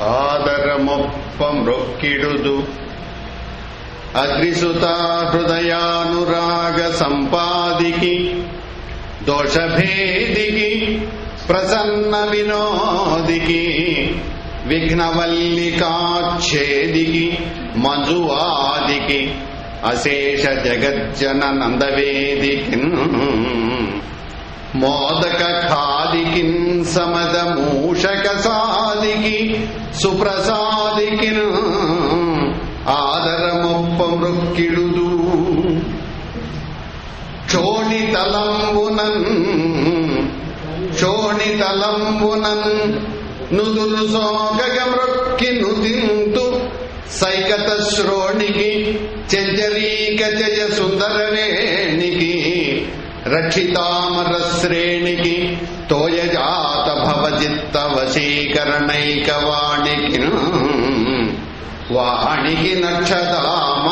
ఆదరమొప్ప మ్రొక్కిడుదు అగ్నిసుత హృదయానురాగ సంపాదికి దోషభేదికి ప్రసన్న వినోదికి విఘ్నవల్లికాచ్ఛేదికి మంజువాదికి అశేష జగజ్జన నందవేదికి మోదక ఖాదికిన్ సమద మూషక సాదికి సుప్రసాదికి ఆదరమొప్ప మృక్కిడుదు చోణితలంబునన్ నుదురు సోగగ మృక్కి నుదింతు సైకత శ్రోణికి చెంచరీక జయ సుందరవేణికి రక్షితామర శ్రేణికి తోయజాత భవచిత్త వశీకరణైకవాణికి వాణికి నక్షదామ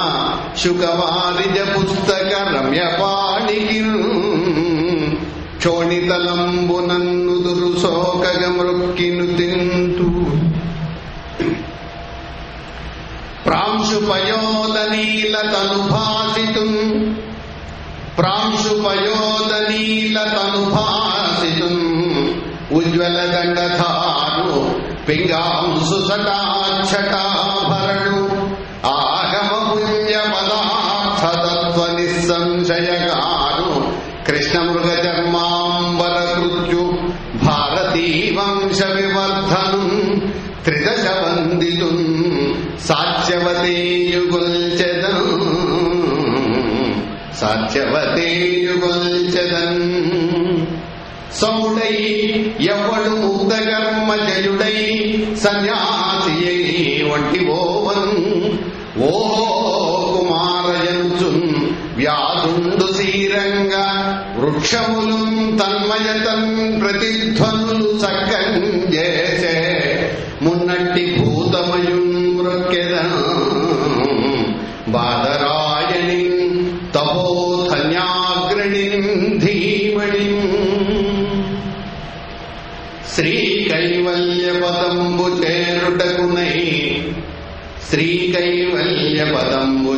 శుకవారిజ పుస్తక రమ్యపాణికి క్షోణితలంబునన్నుదురు సోకగ మృక్కిను తింతు ప్రాంశుపయోదనీలతనుభాసితుం ఉజ్వల దండధారు పింగాంసు సటాక్షటాభరణు ఆగమ పుణ్య పదార్థతత్వ నిస్సంశయకారు కృష్ణ మృగ చర్మాంబర కృత్యు భారతీ వంశ వివర్ధను త్రిదశ వందితు సాధ్యవతేయుగొల్చెదన్ సౌడై ఎవడు ముక్తకర్మ జయుడై సన్యాసియై వంటి ఓవన్ ఓహో కుమారయంచున్ వ్యాసుండు శ్రీరంగ వృక్షములు తన్మయతన్ ప్రతిధ్వనులు సక్కం చేసే మున్నట్టి భూతమయున్ మృక్కెదన్ బాదరాయణి తపోధన్యాగ్రణి ధీమణి శ్రీకైవల్యపదంబు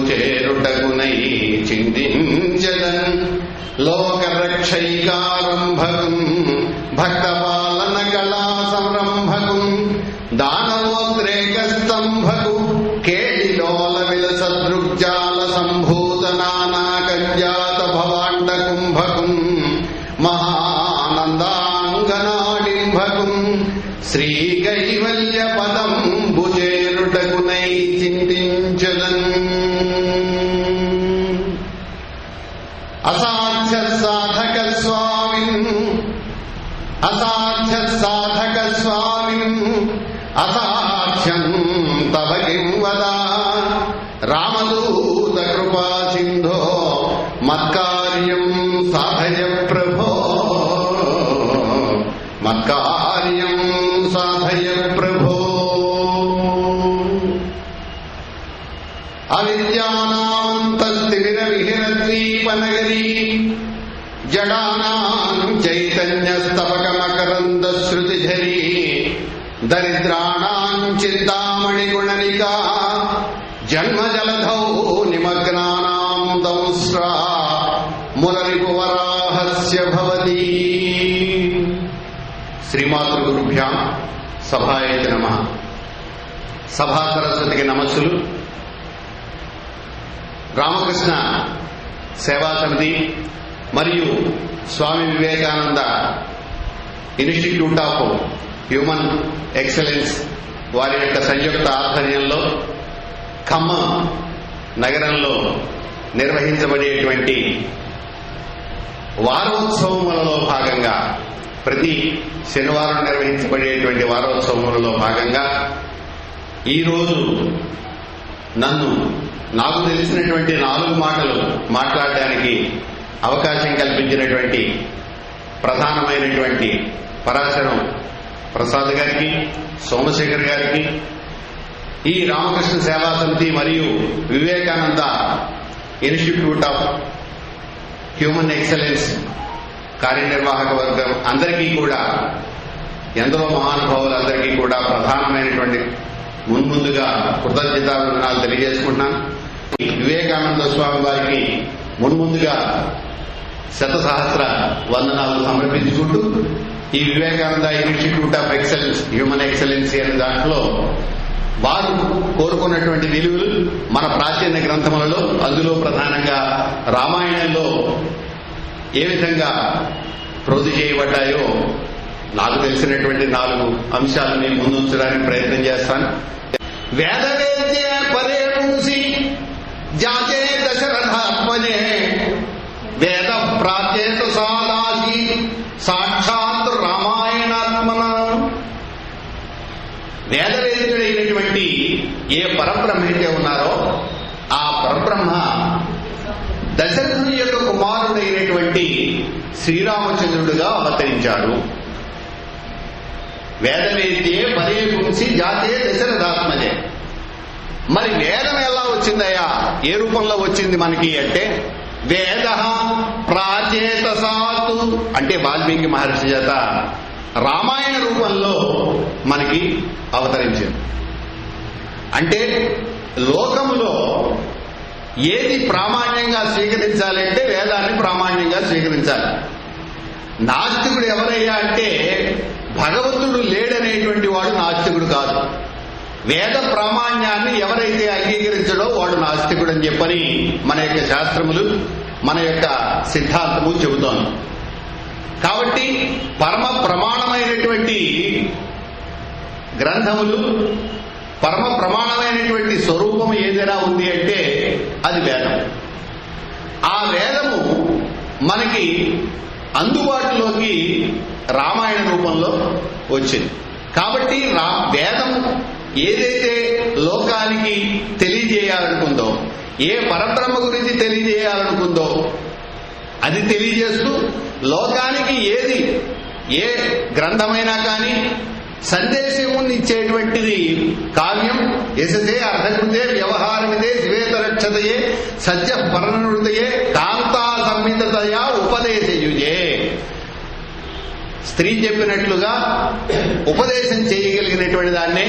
చేరుటకునై చిందించదన్ లోకరక్షైకారంభకం భక్తపాలన కళా సంరంభకం దానవోద్రేక స్తంభకు కేళిలోల విలసదృగ్జాల సంభూత నానాకంజాత భవాండ కుంభకం మహానందాంగనాడింభకం శ్రీకైవల్య పదంబు చేరుటకునై చింతించదన్ అసాధ్య సాధక స్వామిన్ అసాధ్యం తవ కిం వదా రామదూత కృపా సింధో మత్కార్యం సాధయ ప్రభో మత్కార్యం సాధయ ప్రభో అవిద్యానామంతస్తిమిర విహిరద్వీపనగరీ జడానాం చైతన్యస్తవకమకరంద శృతిఝరీ దరిద్రాణాం చింతామణిగుణనికా జన్మజలధౌ నిమగ్నానాం దంస్రా మురరిపువరాహస్య భవతి. శ్రీమాతృగురుభ్యాం సభాయై నమః. సభా సరస్వతికి నమస్సులు. రామకృష్ణ సేవా సమితి మరియు Swami Vivekananda Institute of Human Excellence వారి యొక్క సంయుక్త ఆధ్వర్యంలో ఖమ్మం నగరంలో నిర్వహించబడేటువంటి వారోత్సవములలో భాగంగా, ప్రతి శనివారం నిర్వహించబడేటువంటి వారోత్సవములలో భాగంగా ఈరోజు నాకు తెలిసినటువంటి 4 మాటలు మాట్లాడడానికి అవకాశం కల్పించినటువంటి ప్రధానమైనటువంటి పరాశరం ప్రసాద్ గారికి, సోమశేఖర్ గారికి, ఈ రామకృష్ణ సేవా సమితి మరియు Vivekananda Institute of Human excellence కార్యనిర్వాహక వర్గం అందరికీ కూడా, ఎందరో మహానుభావులందరికీ కూడా ప్రధానమైనటువంటి మున్ముందుగా కృతజ్ఞతావందనాలు తెలియజేసుకుంటున్నాను. వివేకానంద స్వామి వారికి మున్ముందుగా శతసహస్ర వందనాలు సమర్పించుకుంటూ ఈ Vivekananda Institute of excellence, human excellency అనే దాంట్లో వారు కోరుకున్నటువంటి విలువలు మన ప్రాచీన గ్రంథములలో, అందులో ప్రధానంగా రామాయణంలో ఏ విధంగా ప్రోధి చేయబడ్డాయో నాకు తెలిసినటువంటి 4 అంశాలను నేను ముందుంచడానికి ప్రయత్నం చేస్తాను. వేదవేద్య పదే పూసి జాతే దశరథాత్మనే వేద ప్రాచేత సాదాసి సాక్షాత్ రామాయణాత్మన. వేదవేద్యుడైనటువంటి ఏ పరబ్రహ్మ అయితే ఉన్నారో ఆ పరబ్రహ్మ దశరథుని యొక్క కుమారుడైనటువంటి శ్రీరామచంద్రుడుగా అవతరించాడు. వేదవేద్యే పరే పుంసి జాతే దశరథాత్మజే. మరి వేదం ఎలా వచ్చిందయ్యా, ఏ రూపంలో వచ్చింది మనకి అంటే వేద ప్రాచేతసాతు అంటే వాల్మీకి మహర్షి చేత రామాయణ రూపంలో మనకి అవతరించింది. అంటే లోకములో ఏది ప్రామాణ్యంగా స్వీకరించాలంటే వేదాన్ని ప్రామాణ్యంగా స్వీకరించాలి. నాస్తికుడు ఎవరయ్యా అంటే భగవంతుడు లేడనేటువంటి వాడు నాస్తికుడు కాదు. వేద ప్రామాణ్యాన్ని ఎవరైతే అంగీకరించడో వాడు నాస్తికుడు అని చెప్పని మన యొక్క శాస్త్రములు, మన యొక్క సిద్ధాంతము చెబుతోంది. కాబట్టి పరమ ప్రమాణమైనటువంటి గ్రంథములు, పరమ ప్రమాణమైనటువంటి స్వరూపము ఏదైనా ఉంది అంటే అది వేదం. ఆ వేదము మనకి అందుబాటులోకి రామాయణ రూపంలో వచ్చింది. కాబట్టి వేదం ఏదైతే లోకానికి తెలియజేయాలనుకుందో, ఏ పరబ్రహ్మ గురించి తెలియజేయాలనుకుందో అది తెలియజేస్తూ లోకానికి ఏది ఏ గ్రంథమైనా కానీ సందేశమునిచ్చేటువంటిది కావ్యం. యశసే అర్థకృతే వ్యవహారమిదే శివేతరక్షతయే సత్య పరణృతయే కాంతా సంహితయా ఉపదేశయుజే. స్త్రీ చెప్పినట్లుగా ఉపదేశం చేయగలిగినటువంటి దాన్నే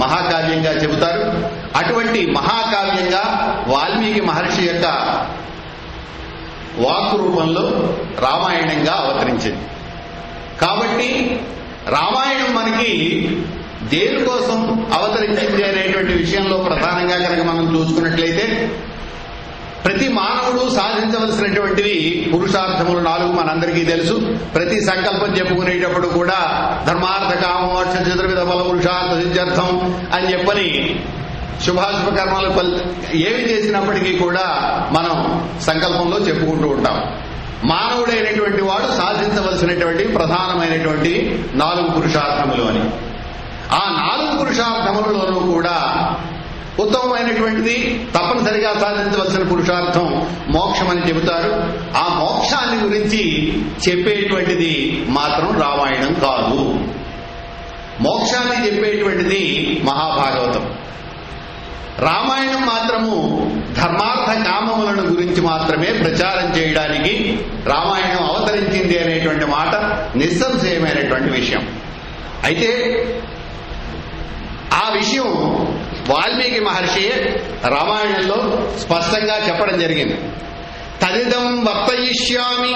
మహాకావ్యంగా చెబుతారు. అటువంటి మహాకావ్యంగా వాల్మీకి మహర్షి యొక్క వాక్కు రూపంలో రామాయణంగా అవతరించింది. కాబట్టి రామాయణం మనకి దేనికోసం అవతరించింది అనేటువంటి విషయంలో ప్రధానంగా కనుక మనం చూసుకున్నట్లయితే ప్రతి మానవుడు సాధించవలసినటువంటివి పురుషార్థములు 4 మనందరికీ తెలుసు. ప్రతి సంకల్పం చెప్పుకునేటప్పుడు కూడా ధర్మార్థ కామ మోక్ష చతుర్విధ ఫల పురుషార్థ సిద్ధ్యర్థం అని చెప్పని శుభాశుభ కర్మలు ఏమి చేసినప్పటికీ కూడా మనం సంకల్పంలో చెప్పుకుంటూ ఉంటాం. మానవుడైనటువంటి వాడు సాధించవలసినటువంటి ప్రధానమైనటువంటి 4 పురుషార్థములు అని. ఆ 4 పురుషార్థములలోనూ కూడా ఉత్తమమైనటువంటిది, తప్పనిసరిగా సాధించవలసిన పురుషార్థం మోక్షం అని చెబుతారు. ఆ మోక్షాన్ని గురించి చెప్పేటువంటిది మాత్రం రామాయణం కాదు. మోక్షాన్ని చెప్పేటువంటిది మహాభాగవతం. రామాయణం మాత్రము ధర్మార్థ కామములను గురించి మాత్రమే ప్రచారం చేయడానికి రామాయణం అవతరించింది అనేటువంటి మాట నిస్సంశయమైనటువంటి విషయం. అయితే ఆ విషయం వాల్మీకి మహర్షి రామాయణంలో స్పష్టంగా చెప్పడం జరిగింది. తదిదం వర్తయిష్యామి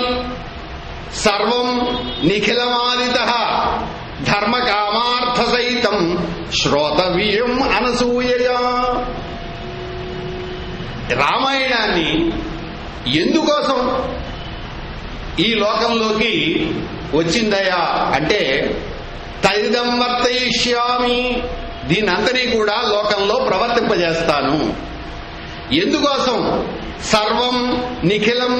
సర్వం నిఖిలమాదితః ధర్మ కామార్థ సహితం శ్రోతవ్యం అనసూయయా. రామాయణాన్ని ఎందుకోసం ఈ లోకంలోకి వచ్చిందయా అంటే తదిదం వర్తయిష్యామి, దీనంతని కూడా లోకంలో ప్రవర్తింపజేస్తాను. ఎందుకోసం? సర్వం నిఖిలం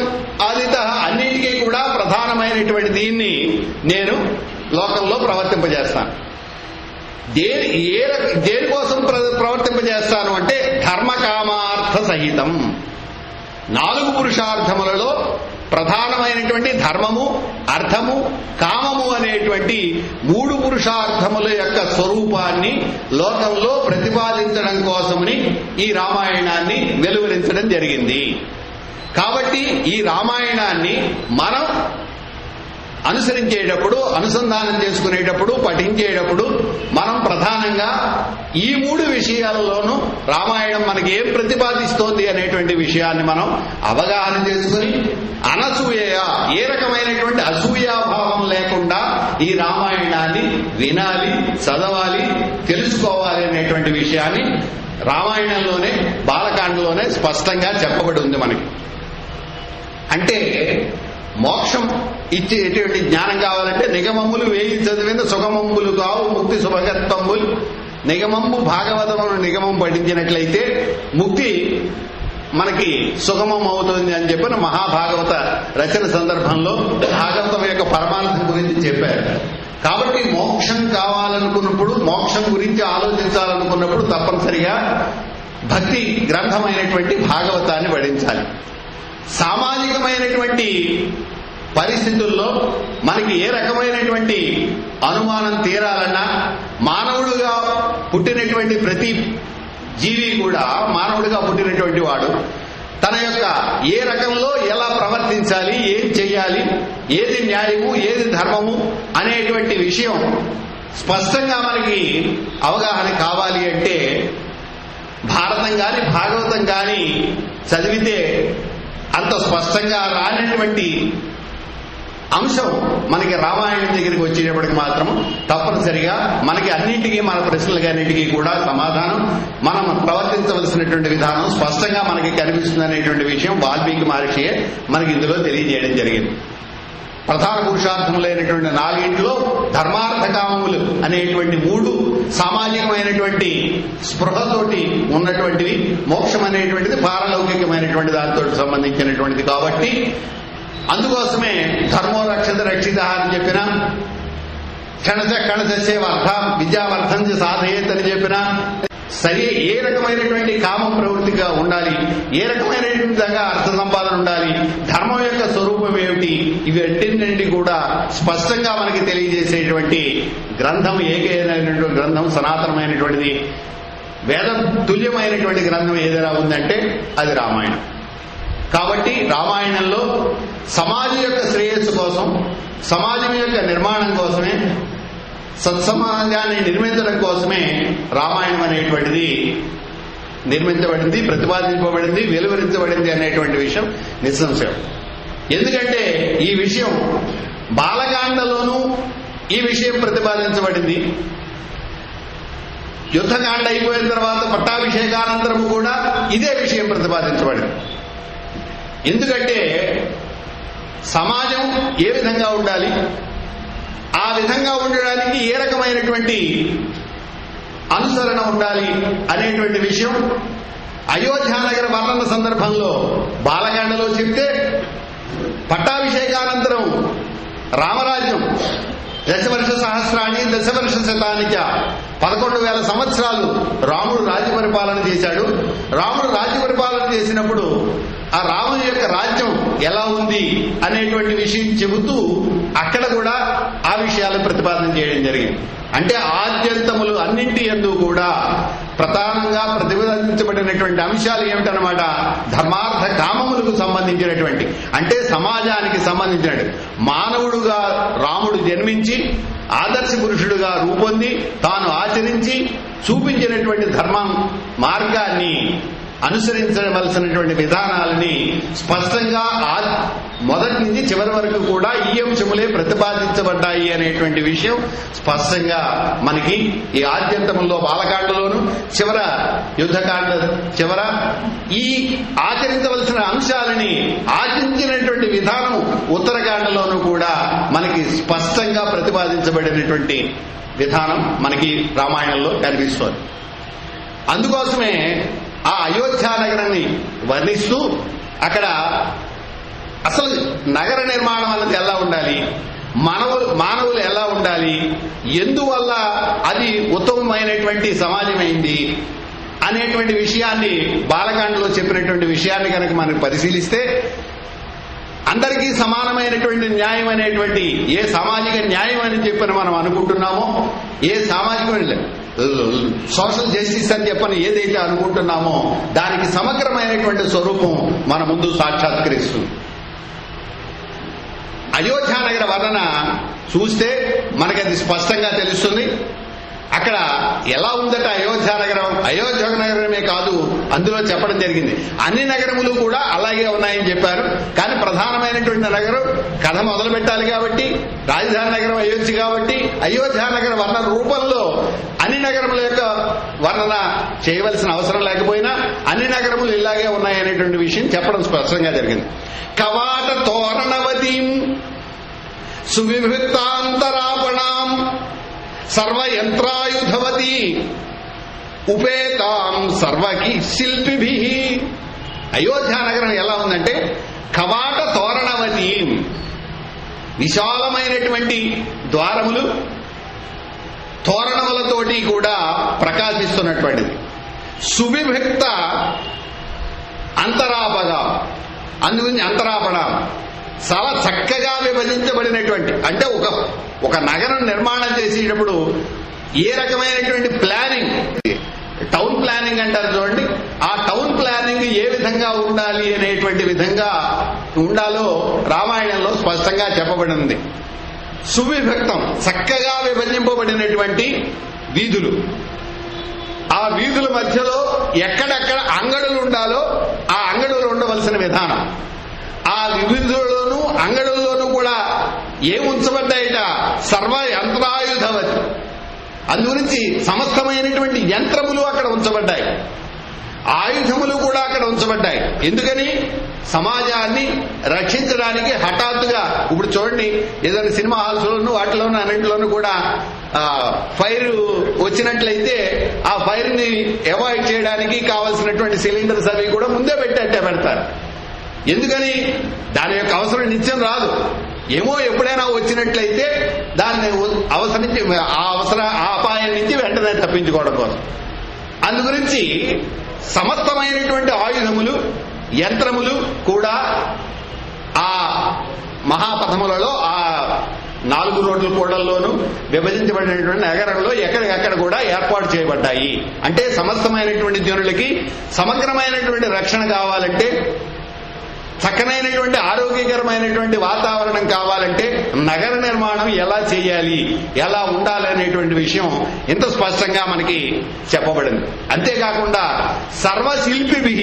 ఆదిత, అన్నిటికీ కూడా ప్రధానమైనటువంటి దీన్ని నేను లోకంలో ప్రవర్తింపజేస్తాను. దేనికోసం ప్రవర్తింపజేస్తాను అంటే ధర్మకామార్థ సహితం. 4 పురుషార్థములలో ప్రధానమైనటువంటి ధర్మము, అర్థము, కామము అనేటువంటి 3 పురుషార్థముల యొక్క స్వరూపాన్ని లోకంలో ప్రతిపాదించడం కోసమని ఈ రామాయణాన్ని వెలువరించడం జరిగింది. కాబట్టి ఈ రామాయణాన్ని మనం అనుసరించేటప్పుడు, అనుసంధానం చేసుకునేటప్పుడు, పఠించేటప్పుడు మనం ప్రధానంగా ఈ మూడు విషయాలలోనూ రామాయణం మనకి ఏం ప్రతిపాదిస్తోంది అనేటువంటి విషయాన్ని మనం అవగాహన చేసుకుని అనసూయ ఏ రకమైనటువంటి అసూయాభావం లేకుండా ఈ రామాయణాన్ని వినాలి, చదవాలి, తెలుసుకోవాలి అనేటువంటి విషయాన్ని రామాయణంలోనే బాలకాండలోనే స్పష్టంగా చెప్పబడి ఉంది మనకి. అంటే మోక్షం ఇచ్చేటువంటి జ్ఞానం కావాలంటే నిగమములు వేయి చదివిన సుగమములు కావు ముక్తి శుభగత్వములు. నిగమము భాగవతమును నిగమం పఠించినట్లయితే ముక్తి మనకి సుగమం అవుతుంది అని చెప్పిన మహాభాగవత రచన సందర్భంలో భాగవతం యొక్క పరమార్థం గురించి చెప్పారు. కాబట్టి మోక్షం కావాలనుకున్నప్పుడు, మోక్షం గురించి ఆలోచించాలనుకున్నప్పుడు తప్పనిసరిగా భక్తి గ్రంథమైనటువంటి భాగవతాన్ని పఠించాలి. సామాజికమైనటువంటి పరిస్థితుల్లో మనకి ఏ రకమైనటువంటి అనుమానం తీరాలన్నా మానవుడుగా పుట్టినటువంటి ప్రతి జీవి కూడా, మానవుడిగా పుట్టినటువంటి వాడు తన యొక్క ఏ రకంలో ఎలా ప్రవర్తించాలి, ఏం చెయ్యాలి, ఏది న్యాయము, ఏది ధర్మము అనేటువంటి విషయం స్పష్టంగా మనకి అవగాహన కావాలి అంటే భారతం కానీ భాగవతం కానీ చదివితే అంత స్పష్టంగా రానటువంటి అంశం మనకి రామాయణం దగ్గరికి వచ్చేటప్పటికి మాత్రం తప్పనిసరిగా మనకి అన్నింటికీ, మన ప్రశ్నలకి అన్నింటికీ కూడా సమాధానం, మనం ప్రవర్తించవలసినటువంటి విధానం స్పష్టంగా మనకి కనిపిస్తుంది అనేటువంటి విషయం వాల్మీకి మహర్షియే మనకి ఇందులో తెలియజేయడం జరిగింది. ప్రధాన పురుషార్థములైనటువంటి 4 ధర్మార్థ కామములు అనేటువంటి 3 సామాజికమైనటువంటి స్పృహతోటి ఉన్నటువంటివి. మోక్షం అనేటువంటిది పారలౌకికమైనటువంటి దానితో సంబంధించినటువంటిది. కాబట్టి అందుకోసమే ధర్మో రక్షత రక్షిత అని చెప్పిన, క్షణశ కణశే వర్ధం విద్యావర్ధం సాధయేత్ అని చెప్పిన, సరి ఏ రకమైనటువంటి కామ ప్రవృత్తిగా ఉండాలి, ఏ రకమైనటువంటి అర్థ సంపాదన ఉండాలి, ధర్మం యొక్క స్వరూపం ఏమిటి, ఇవి అన్నింటినీ కూడా స్పష్టంగా మనకి తెలియజేసేటువంటి గ్రంథం, ఏకైనటువంటి గ్రంథం, సనాతనమైనటువంటిది, వేదం తుల్యమైనటువంటి గ్రంథం ఏదైనా ఉందంటే అది రామాయణం. కాబట్టి రామాయణంలో సమాజం యొక్క శ్రేయస్సు కోసం, సమాజం యొక్క నిర్మాణం కోసమే, సత్సమాజాన్ని నిర్మించడం కోసమే రామాయణం అనేటువంటిది నిర్మించబడింది, ప్రతిపాదించబడింది, వెలువరించబడింది అనేటువంటి విషయం నిస్సంశయం. ఎందుకంటే ఈ విషయం బాలకాండలోనూ ఈ విషయం ప్రతిపాదించబడింది. యుద్ధకాండ అయిపోయిన తర్వాత పట్టాభిషేకానంతరము కూడా ఇదే విషయం ప్రతిపాదించబడింది. ఎందుకంటే సమాజం ఏ విధంగా ఉండాలి, ఆ విధంగా ఉండడానికి ఏ రకమైనటువంటి అనుసరణ ఉండాలి అనేటువంటి విషయం అయోధ్యానగర వర్ణన సందర్భంలో బాలకాండలో చెప్తే, పట్టాభిషేకానంతరం రామరాజ్యం దశవర్ష సహస్రాన్ని దశవర్ష శతానిక 11,000 సంవత్సరాలు రాముడు రాజ్య పరిపాలన చేశాడు. రాముడు రాజ్య పరిపాలన చేసినప్పుడు ఆ రాముని యొక్క రాజ్యం ఎలా ఉంది అనేటువంటి విషయం చెబుతూ అక్కడ కూడా ఆ విషయాలు ప్రతిపాదన చేయడం జరిగింది. అంటే ఆద్యంతములు అన్నింటి యందు కూడా ప్రధానంగా ప్రతిపాదించబడినటువంటి అంశాలు ఏమిటనమాట, ధర్మార్థ కామములకు సంబంధించినటువంటి, అంటే సమాజానికి సంబంధించినటువంటి, మానవుడుగా రాముడు జన్మించి ఆదర్శ పురుషుడుగా రూపొంది తాను ఆచరించి చూపించినటువంటి ధర్మ మార్గాన్ని అనుసరించవలసినటువంటి విధానాలని స్పష్టంగా మొదటి నుంచి చివరి వరకు కూడా ఈ అంశములే ప్రతిపాదించబడ్డాయి అనేటువంటి విషయం స్పష్టంగా మనకి ఈ ఆద్యంతములో బాలకాండలోను, చివర యుద్ధకాండ చివర ఈ ఆచరించవలసిన అంశాలని ఆచరించినటువంటి విధానం ఉత్తరకాండలోనూ కూడా మనకి స్పష్టంగా ప్రతిపాదించబడినటువంటి విధానం మనకి రామాయణంలో కనిపిస్తోంది. అందుకోసమే ఆ అయోధ్య నగరాన్ని వర్ణిస్తూ అక్కడ అసలు నగర నిర్మాణం అన్నది ఎలా ఉండాలి, మానవులు ఎలా ఉండాలి, ఎందువల్ల అది ఉత్తమమైనటువంటి సమాజమైంది అనేటువంటి విషయాన్ని బాలకాండలో చెప్పినటువంటి విషయాన్ని కనుక మనం పరిశీలిస్తే, అందరికీ సమానమైనటువంటి న్యాయం అనేటువంటి ఏ సామాజిక న్యాయం అని చెప్పని మనం అనుకుంటున్నామో, ఏ సామాజిక సోషల్ జస్టిస్ అని చెప్పని ఏదైతే అనుకుంటున్నామో దానికి సమగ్రమైనటువంటి స్వరూపం మన ముందు సాక్షాత్కరిస్తుంది. అయోధ్యానగర వర్ణన చూస్తే మనకి అది స్పష్టంగా తెలుస్తుంది. అక్కడ ఎలా ఉందట అయోధ్య అయోధ్య నగరమే కాదు అందులో చెప్పడం జరిగింది. అన్ని నగరములు కూడా అలాగే ఉన్నాయని చెప్పారు. కానీ ప్రధానమైనటువంటి నగరం కథ మొదలు పెట్టాలి కాబట్టి రాజధాని నగరం అయోధ్య కాబట్టి అయోధ్య నగర వర్ణన రూపంలో అన్ని నగరముల యొక్క వర్ణన చేయవలసిన అవసరం లేకపోయినా అన్ని నగరములు ఇలాగే ఉన్నాయనేటువంటి విషయం చెప్పడం స్పష్టంగా జరిగింది. కవాట తోరణవతీం సువిభక్తాంతరాపణాం సర్వయంత్రాయుధవతీ ఉపేతాం సర్వకి శిల్పిభి. అయోధ్య నగరం ఎలా ఉందంటే కవాట తోరణవతి, విశాలమైనటువంటి ద్వారములు తోరణములతోటి కూడా ప్రకాశిస్తున్నటువంటిది. సువిభక్త అంతరాపగా, అందుగురించి అంతరాపణ చాలా చక్కగా విభజించబడినటువంటి, అంటే ఒక నగరం నిర్మాణం చేసేటప్పుడు ఏ రకమైనటువంటి ప్లానింగ్, టౌన్ ప్లానింగ్ అంటారు చూడండి, ఆ టౌన్ ప్లానింగ్ ఏ విధంగా ఉండాలి అనేటువంటి విధంగా ఉండాలో రామాయణంలో స్పష్టంగా చెప్పబడింది. సువిభక్తం, చక్కగా విభజింపబడినటువంటి వీధులు, ఆ వీధుల మధ్యలో ఎక్కడెక్కడ అంగడులు ఉండాలో ఆ అంగడులు ఉండవలసిన విధానం, ఆ వీధుల్లోనూ అంగడుల్లోనూ కూడా ఏం ఉంచబడ్డాయిట, సర్వ యంత్రాయుధవతి, అందుగురించి సమస్తమైనటువంటి యంత్రములు అక్కడ ఉంచబడ్డాయి, ఆయుధములు కూడా అక్కడ ఉంచబడ్డాయి. ఎందుకని? సమాజాన్ని రక్షించడానికి. హఠాత్తుగా ఇప్పుడు చూడండి, ఏదైనా సినిమా హాల్స్లోనూ వాటిలోనూ అన్నింటిలోనూ కూడా ఫైర్ వచ్చినట్లయితే ఆ ఫైర్ ని అవాయిడ్ చేయడానికి కావలసినటువంటి సిలిండర్స్ అవి కూడా ముందే పెట్టేట్టే పెడతారు. ఎందుకని? దాని యొక్క అవసరం నిత్యం రాదు, ఏమో ఎప్పుడైనా వచ్చినట్లయితే దాన్ని అవసరించి ఆ అపాయం నుంచి వెంటనే తప్పించుకోవడం కోసం. అందుగురించి సమస్తమైనటువంటి ఆయుధములు యంత్రములు కూడా ఆ మహాపథములలో, ఆ 4 రోడ్ల కూడల్లోనూ విభజించబడినటువంటి నగరంలో ఎక్కడికక్కడ కూడా ఏర్పాటు చేయబడ్డాయి. అంటే సమస్తమైనటువంటి జనులకి సమగ్రమైనటువంటి రక్షణ కావాలంటే, చక్కనైనటువంటి ఆరోగ్యకరమైనటువంటి వాతావరణం కావాలంటే నగర నిర్మాణం ఎలా చేయాలి, ఎలా ఉండాలనేటువంటి విషయం ఇంత స్పష్టంగా మనకి చెప్పబడింది. అంతేకాకుండా సర్వశిల్పిభి,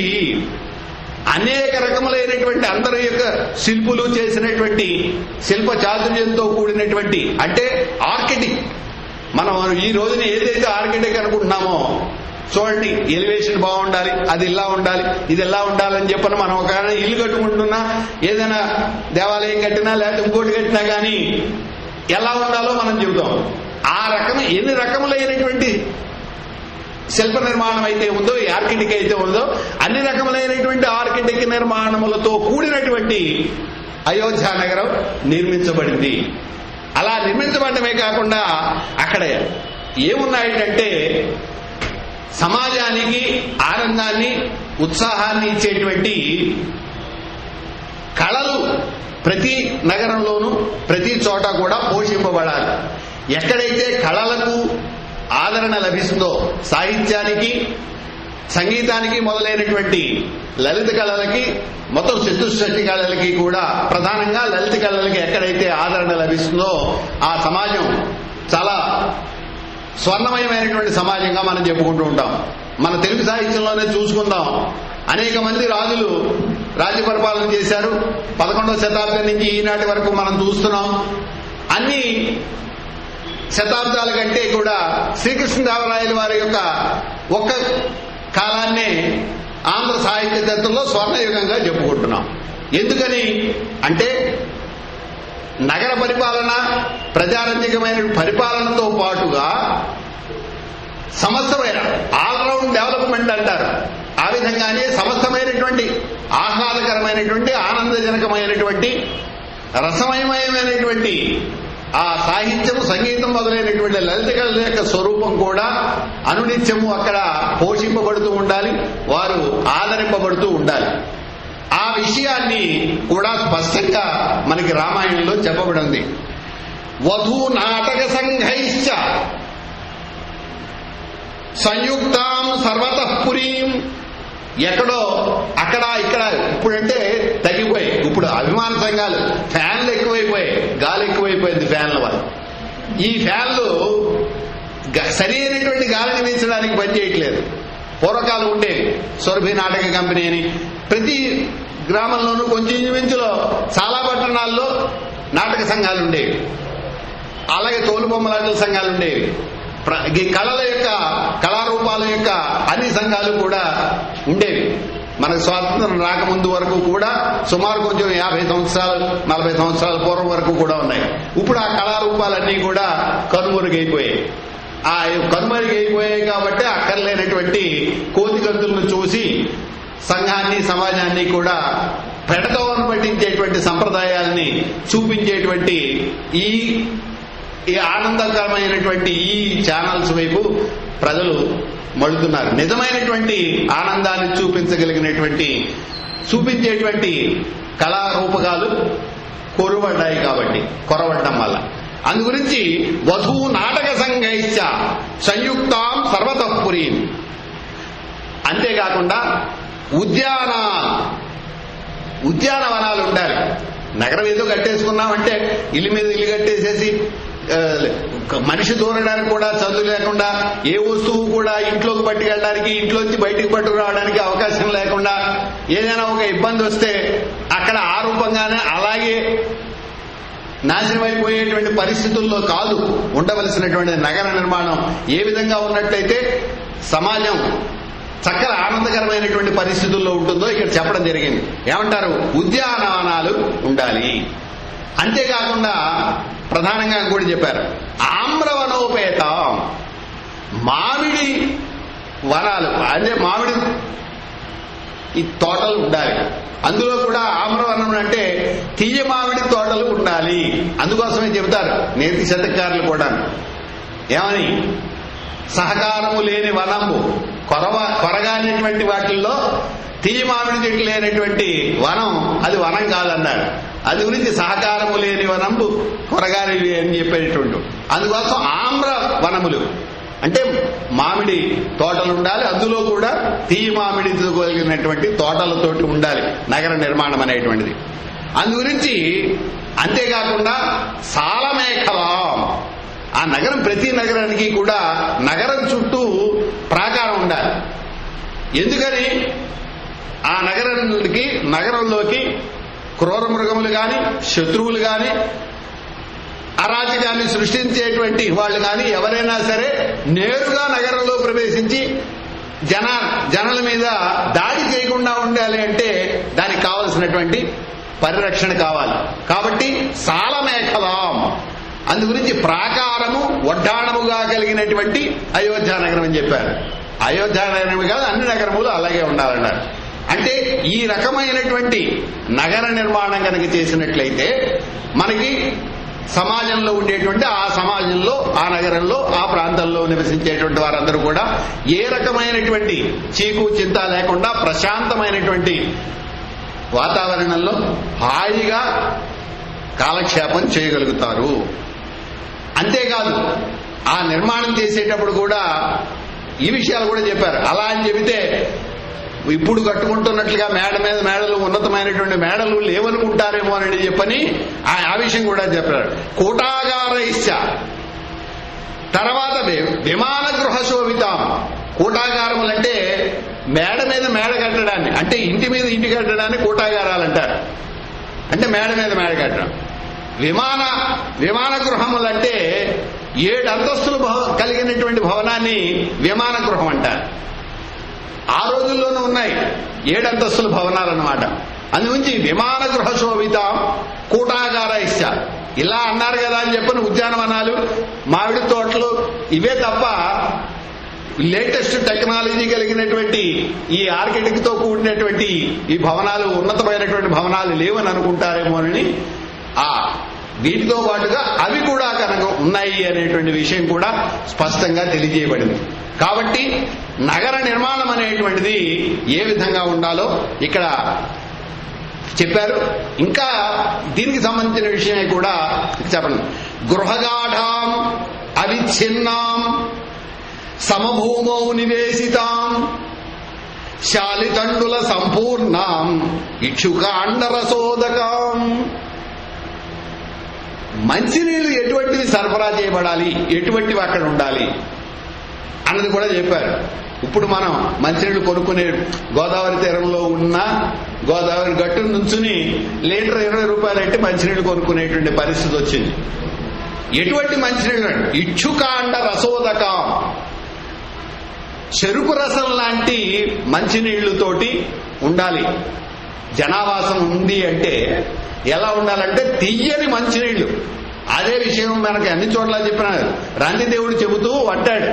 అనేక రకములైనటువంటి అందరి యొక్క శిల్పులు చేసినటువంటి శిల్ప చాతుర్యంతో కూడినటువంటి, అంటే ఆర్కిటెక్ట్, మనం ఈ రోజున ఏదైతే ఆర్కిటెక్ట్ అనుకుంటున్నామో చూడండి, ఎలివేషన్ బాగుండాలి, అది ఇలా ఉండాలి, ఇది ఎలా ఉండాలని చెప్పని మనం ఒక ఇల్లు కట్టుకుంటున్నా, ఏదైనా దేవాలయం కట్టినా లేకపోతే ఇంకోటి కట్టినా కానీ ఎలా ఉండాలో మనం చెబుతాం. ఆ రకం ఎన్ని రకములైనటువంటి శిల్ప నిర్మాణం అయితే ఉందో, ఈ ఆర్కిటెక్ట్ అయితే ఉందో, అన్ని రకములైనటువంటి ఆర్కిటెక్ట్ నిర్మాణములతో కూడినటువంటి అయోధ్య నగరం నిర్మించబడింది. అలా నిర్మించబడమే కాకుండా అక్కడ ఏమున్నాయంటే సమాజానికి ఆనందాన్ని ఉత్సాహాన్ని ఇచ్చేటువంటి కళలు ప్రతి నగరంలోనూ ప్రతి చోట కూడా పోషింపబడాలి. ఎక్కడైతే కళలకు ఆదరణ లభిస్తుందో, సాహిత్యానికి సంగీతానికి మొదలైనటువంటి లలిత కళలకి, మొత్తం చతుష్షష్టి కళలకి కూడా ప్రధానంగా లలిత కళలకి ఎక్కడైతే ఆదరణ లభిస్తుందో ఆ సమాజం చాలా స్వర్ణమయమైనటువంటి సమాజంగా మనం చెప్పుకుంటూ ఉంటాం. మన తెలుగు సాహిత్యంలోనే చూసుకుందాం, అనేక మంది రాజులు రాజ్య పరిపాలన చేశారు. 11వ శతాబ్దం నుంచి ఈనాటి వరకు మనం చూస్తున్నాం. అన్ని శతాబ్దాల కంటే కూడా శ్రీకృష్ణదేవరాయల వారి యొక్క ఒక్క కాలాన్నే ఆంధ్ర సాహిత్య చరిత్రలో స్వర్ణయుగంగా చెప్పుకుంటున్నాం. ఎందుకని అంటే నగర పరిపాలన, ప్రజారంజకమైన పరిపాలనతో పాటుగా సమస్తమైన ఆల్రౌండ్ డెవలప్మెంట్ అంటారు, ఆ విధంగానే సమస్తమైనటువంటి ఆహ్లాదకరమైనటువంటి ఆనందజనకమైనటువంటి రసమయమైనటువంటి ఆ సాహిత్యం, సంగీతం మొదలైనటువంటి లలిత కళల యొక్క స్వరూపం కూడా అనునిత్యము అక్కడ పోషింపబడుతూ ఉండాలి, వారు ఆదరింపబడుతూ ఉండాలి. ఆ విషయాన్ని కూడా స్పష్టంగా మనకి రామాయణంలో చెప్పబడింది. వధూ నాటక సంఘైశ్చ సంయుక్తాం సర్వతః పురీం. ఎక్కడో అక్కడ ఇక్కడ ఇప్పుడంటే తగ్గిపోయి, ఇప్పుడు అభిమాన సంఘాలు ఫ్యాన్లు ఎక్కువైపోయాయి, గాలి ఎక్కువైపోయింది ఫ్యాన్ల వల్ల. ఈ ఫ్యాన్లు సరైనటువంటి గాలిని వీచడానికి పనిచేయట్లేదు. పూర్వకాలం ఉండేవి. సురభి నాటక కంపెనీ అని ప్రతి గ్రామంలోనూ కొంచెం ఇంచుమించులో చాలా పట్టణాల్లో నాటక సంఘాలు ఉండేవి. అలాగే తోలుబొమ్మలాటల సంఘాలు ఉండేవి. ఈ కళల యొక్క కళారూపాల యొక్క అన్ని సంఘాలు కూడా ఉండేవి. మనకు స్వాతంత్రం రాకముందు వరకు కూడా సుమారు కొంచెం 50 సంవత్సరాలు 40 సంవత్సరాల పూర్వం వరకు కూడా ఉన్నాయి. ఇప్పుడు ఆ కళారూపాలన్నీ కూడా కనుమరుగైపోయాయి. ఆ కనుమరుగైపోయాయి కాబట్టి అక్కర్లేనటువంటి కోతిగంతులను చూసి సంఘాన్ని సమాజాన్ని కూడా పెడతోను పట్టించేటువంటి సంప్రదాయాల్ని చూపించేటువంటి ఈ ఆనందకరమైనటువంటి ఈ ఛానల్స్ వైపు ప్రజలు మడుతున్నారు. నిజమైనటువంటి ఆనందాన్ని చూపించేటువంటి కళారూపకాలు కొరవడ్డాయి కాబట్టి కొరవడ్డం వల్ల. అందుగురించి వధూ నాటక సంఘైశ్చ సంయుక్తాం సర్వతఃపురీం. అంతేకాకుండా ఉద్యానవనాలు ఉండాలి. నగరం ఏదో కట్టేసుకున్నామంటే ఇల్లు మీద ఇల్లు కట్టేసేసి మనిషి దూరడానికి కూడా చదువు లేకుండా, ఏ వస్తువు కూడా ఇంట్లోకి పట్టుకెళ్ళడానికి ఇంట్లోంచి బయటికి పట్టుకురావడానికి అవకాశం లేకుండా ఏదైనా ఒక ఇబ్బంది వస్తే అక్కడ ఆ రూపంగానే అలాగే నాశనమైపోయేటువంటి పరిస్థితుల్లో కాదు ఉండవలసినటువంటి నగర నిర్మాణం. ఏ విధంగా ఉన్నట్లయితే సమాజం చక్కల ఆనందకరమైనటువంటి పరిస్థితుల్లో ఉంటుందో ఇక్కడ చెప్పడం జరిగింది. ఏమంటారు? ఉద్యానవనాలు ఉండాలి. అంతేకాకుండా ప్రధానంగా కూడా చెప్పారు ఆమ్రవనోపేతం, మామిడి వనాలు అంటే మామిడి ఈ తోటలు ఉండాలి. అందులో కూడా ఆమ్రవనం అంటే తీయ మామిడి తోటలు ఉండాలి. అందుకోసమే చెబుతారు నేతి శతకారులు కూడా ఏమని, సహకారము లేని వనము కొరగానేటువంటి వాటిల్లో తీయ మామిడి చెట్లు లేనటువంటి వనం అది వనం కాదన్నారు. అది గురించి సహకారము లేని వనంబు కొరగానివి అని చెప్పేటువంటి. అందుకోసం ఆమ్ర వనములు అంటే మామిడి తోటలు ఉండాలి. అందులో కూడా తీయ మామిడితో కలిగినటువంటి తోటలతోటి ఉండాలి నగర నిర్మాణం అనేటువంటిది. అందుగురించి అంతేకాకుండా సాలమేఖలం, ఆ నగరం ప్రతి నగరానికి కూడా నగరం చుట్టూ ప్రాకారం ఉండాలి. ఎందుకని? ఆ నగరంలోకి క్రూర మృగములు గాని, శత్రువులు గాని, అరాచకాన్ని సృష్టించేటువంటి వాళ్ళు గాని ఎవరైనా సరే నేరుగా నగరంలో ప్రవేశించి జనాల మీద దాడి చేయకుండా ఉండాలి అంటే దానికి కావలసినటువంటి పరిరక్షణ కావాలి. కాబట్టి సాలమేఖలం, అందుగురించి ప్రాకారము వడ్డాణముగా కలిగినటువంటి అయోధ్య నగరం అని చెప్పారు. అయోధ్య నగరమే కాదు అన్ని నగరములు అలాగే ఉండాలన్నారు. అంటే ఈ రకమైనటువంటి నగర నిర్మాణం కనుక చేసినట్లయితే మనకి సమాజంలో ఉండేటువంటి ఆ సమాజంలో ఆ నగరంలో ఆ ప్రాంతంలో నివసించేటువంటి వారందరూ కూడా ఏ రకమైనటువంటి చీకు చింత లేకుండా ప్రశాంతమైనటువంటి వాతావరణంలో హాయిగా కాలక్షేపం చేయగలుగుతారు. అంతేకాదు ఆ నిర్మాణం చేసేటప్పుడు కూడా ఈ విషయాలు కూడా చెప్పారు. అలా అని చెబితే ఇప్పుడు కట్టుకుంటున్నట్లుగా మేడలు ఉన్నతమైనటువంటి మేడలు లేవనుకుంటారేమో అని చెప్పని ఆ విషయం కూడా చెప్పారు. కూటాగారైశ్చ, తర్వాత విమాన గృహ శోభితాం. కూటాగారములంటే మేడ మీద మేడ కట్టడాన్ని, అంటే ఇంటి మీద ఇంటి కట్టడాన్ని కూటాగారాలు అంటారు. అంటే మేడ మీద మేడ కట్టడం. విమాన గృహములంటే 7 అంతస్తులు కలిగినటువంటి భవనాన్ని విమాన గృహం అంటారు. ఆ రోజుల్లోనూ ఉన్నాయి 7 అంతస్తుల భవనాలు అన్నమాట. అందుగురించి విమాన గృహ శోభితాం కూటాగార ఇష్ట ఇలా అన్నారు కదా అని చెప్పిన ఉద్యానవనాలు, మామిడి తోటలు ఇవే తప్ప లేటెస్ట్ టెక్నాలజీ కలిగినటువంటి ఈ ఆర్కిటెక్ట్ తో కూడినటువంటి ఈ భవనాలు ఉన్నతమైనటువంటి భవనాలు లేవని అనుకుంటారేమోనని వీటితో పాటుగా అవి కూడా కనుక ఉన్నాయి అనేటువంటి విషయం కూడా స్పష్టంగా తెలియజేయబడింది. కాబట్టి నగర నిర్మాణం అనేటువంటిది ఏ విధంగా ఉండాలో ఇక్కడ చెప్పారు. ఇంకా దీనికి సంబంధించిన విషయమే కూడా చెప్పండి. గృహగాఢాం అవిచ్ఛిన్నాం సమభూమౌ నివేశితాం శాలితండుల సంపూర్ణాం ఇక్షుకాండరసోదకాం. మంచినీళ్లు ఎటువంటివి సరఫరా చేయబడాలి, ఎటువంటివి అక్కడ ఉండాలి అన్నది కూడా చెప్పారు. ఇప్పుడు మనం మంచినీళ్లు కొనుక్కునే గోదావరి తీరంలో ఉన్న గోదావరి గట్టు నుంచుని లీటర్ 20 రూపాయలు అంటే మంచినీళ్లు కొనుక్కునేటువంటి పరిస్థితి వచ్చింది. ఎటువంటి మంచినీళ్ళు? ఇచ్చుకాండ రసోదకం, చెరుకు రసం లాంటి మంచినీళ్లతోటి ఉండాలి. జనావాసం ఉంది అంటే ఎలా ఉండాలంటే తియ్యని మంచినీళ్లు. అదే విషయం మనకి అన్ని చోట్ల చెప్పినారు. రంతిదేవుడు చెబుతూ అంటాడు,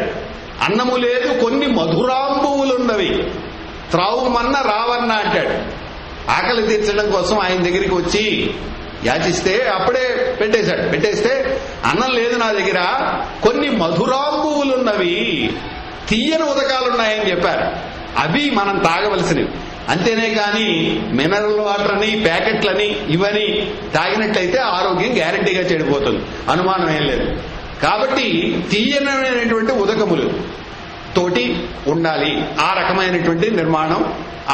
అన్నము లేదు కొన్ని మధురాంబువులున్నవి త్రావుమన్న రావన్న అంటాడు. ఆకలి తీర్చడం కోసం ఆయన దగ్గరికి వచ్చి యాచిస్తే అప్పుడే పెట్టేస్తే అన్నం లేదు నా దగ్గర, కొన్ని మధురాంబువులున్నవి తీయని ఉదకాలున్నాయని చెప్పారు. అవి మనం తాగవలసినవి. అంతేనే కానీ మినరల్ వాటర్ అని ప్యాకెట్లని ఇవని తాగినట్లయితే ఆరోగ్యం గ్యారంటీగా చెడిపోతుంది, అనుమానం ఏం లేదు. కాబట్టి తీయనమైనటువంటి ఉదకములు తోటి ఉండాలి. ఆ రకమైనటువంటి నిర్మాణం,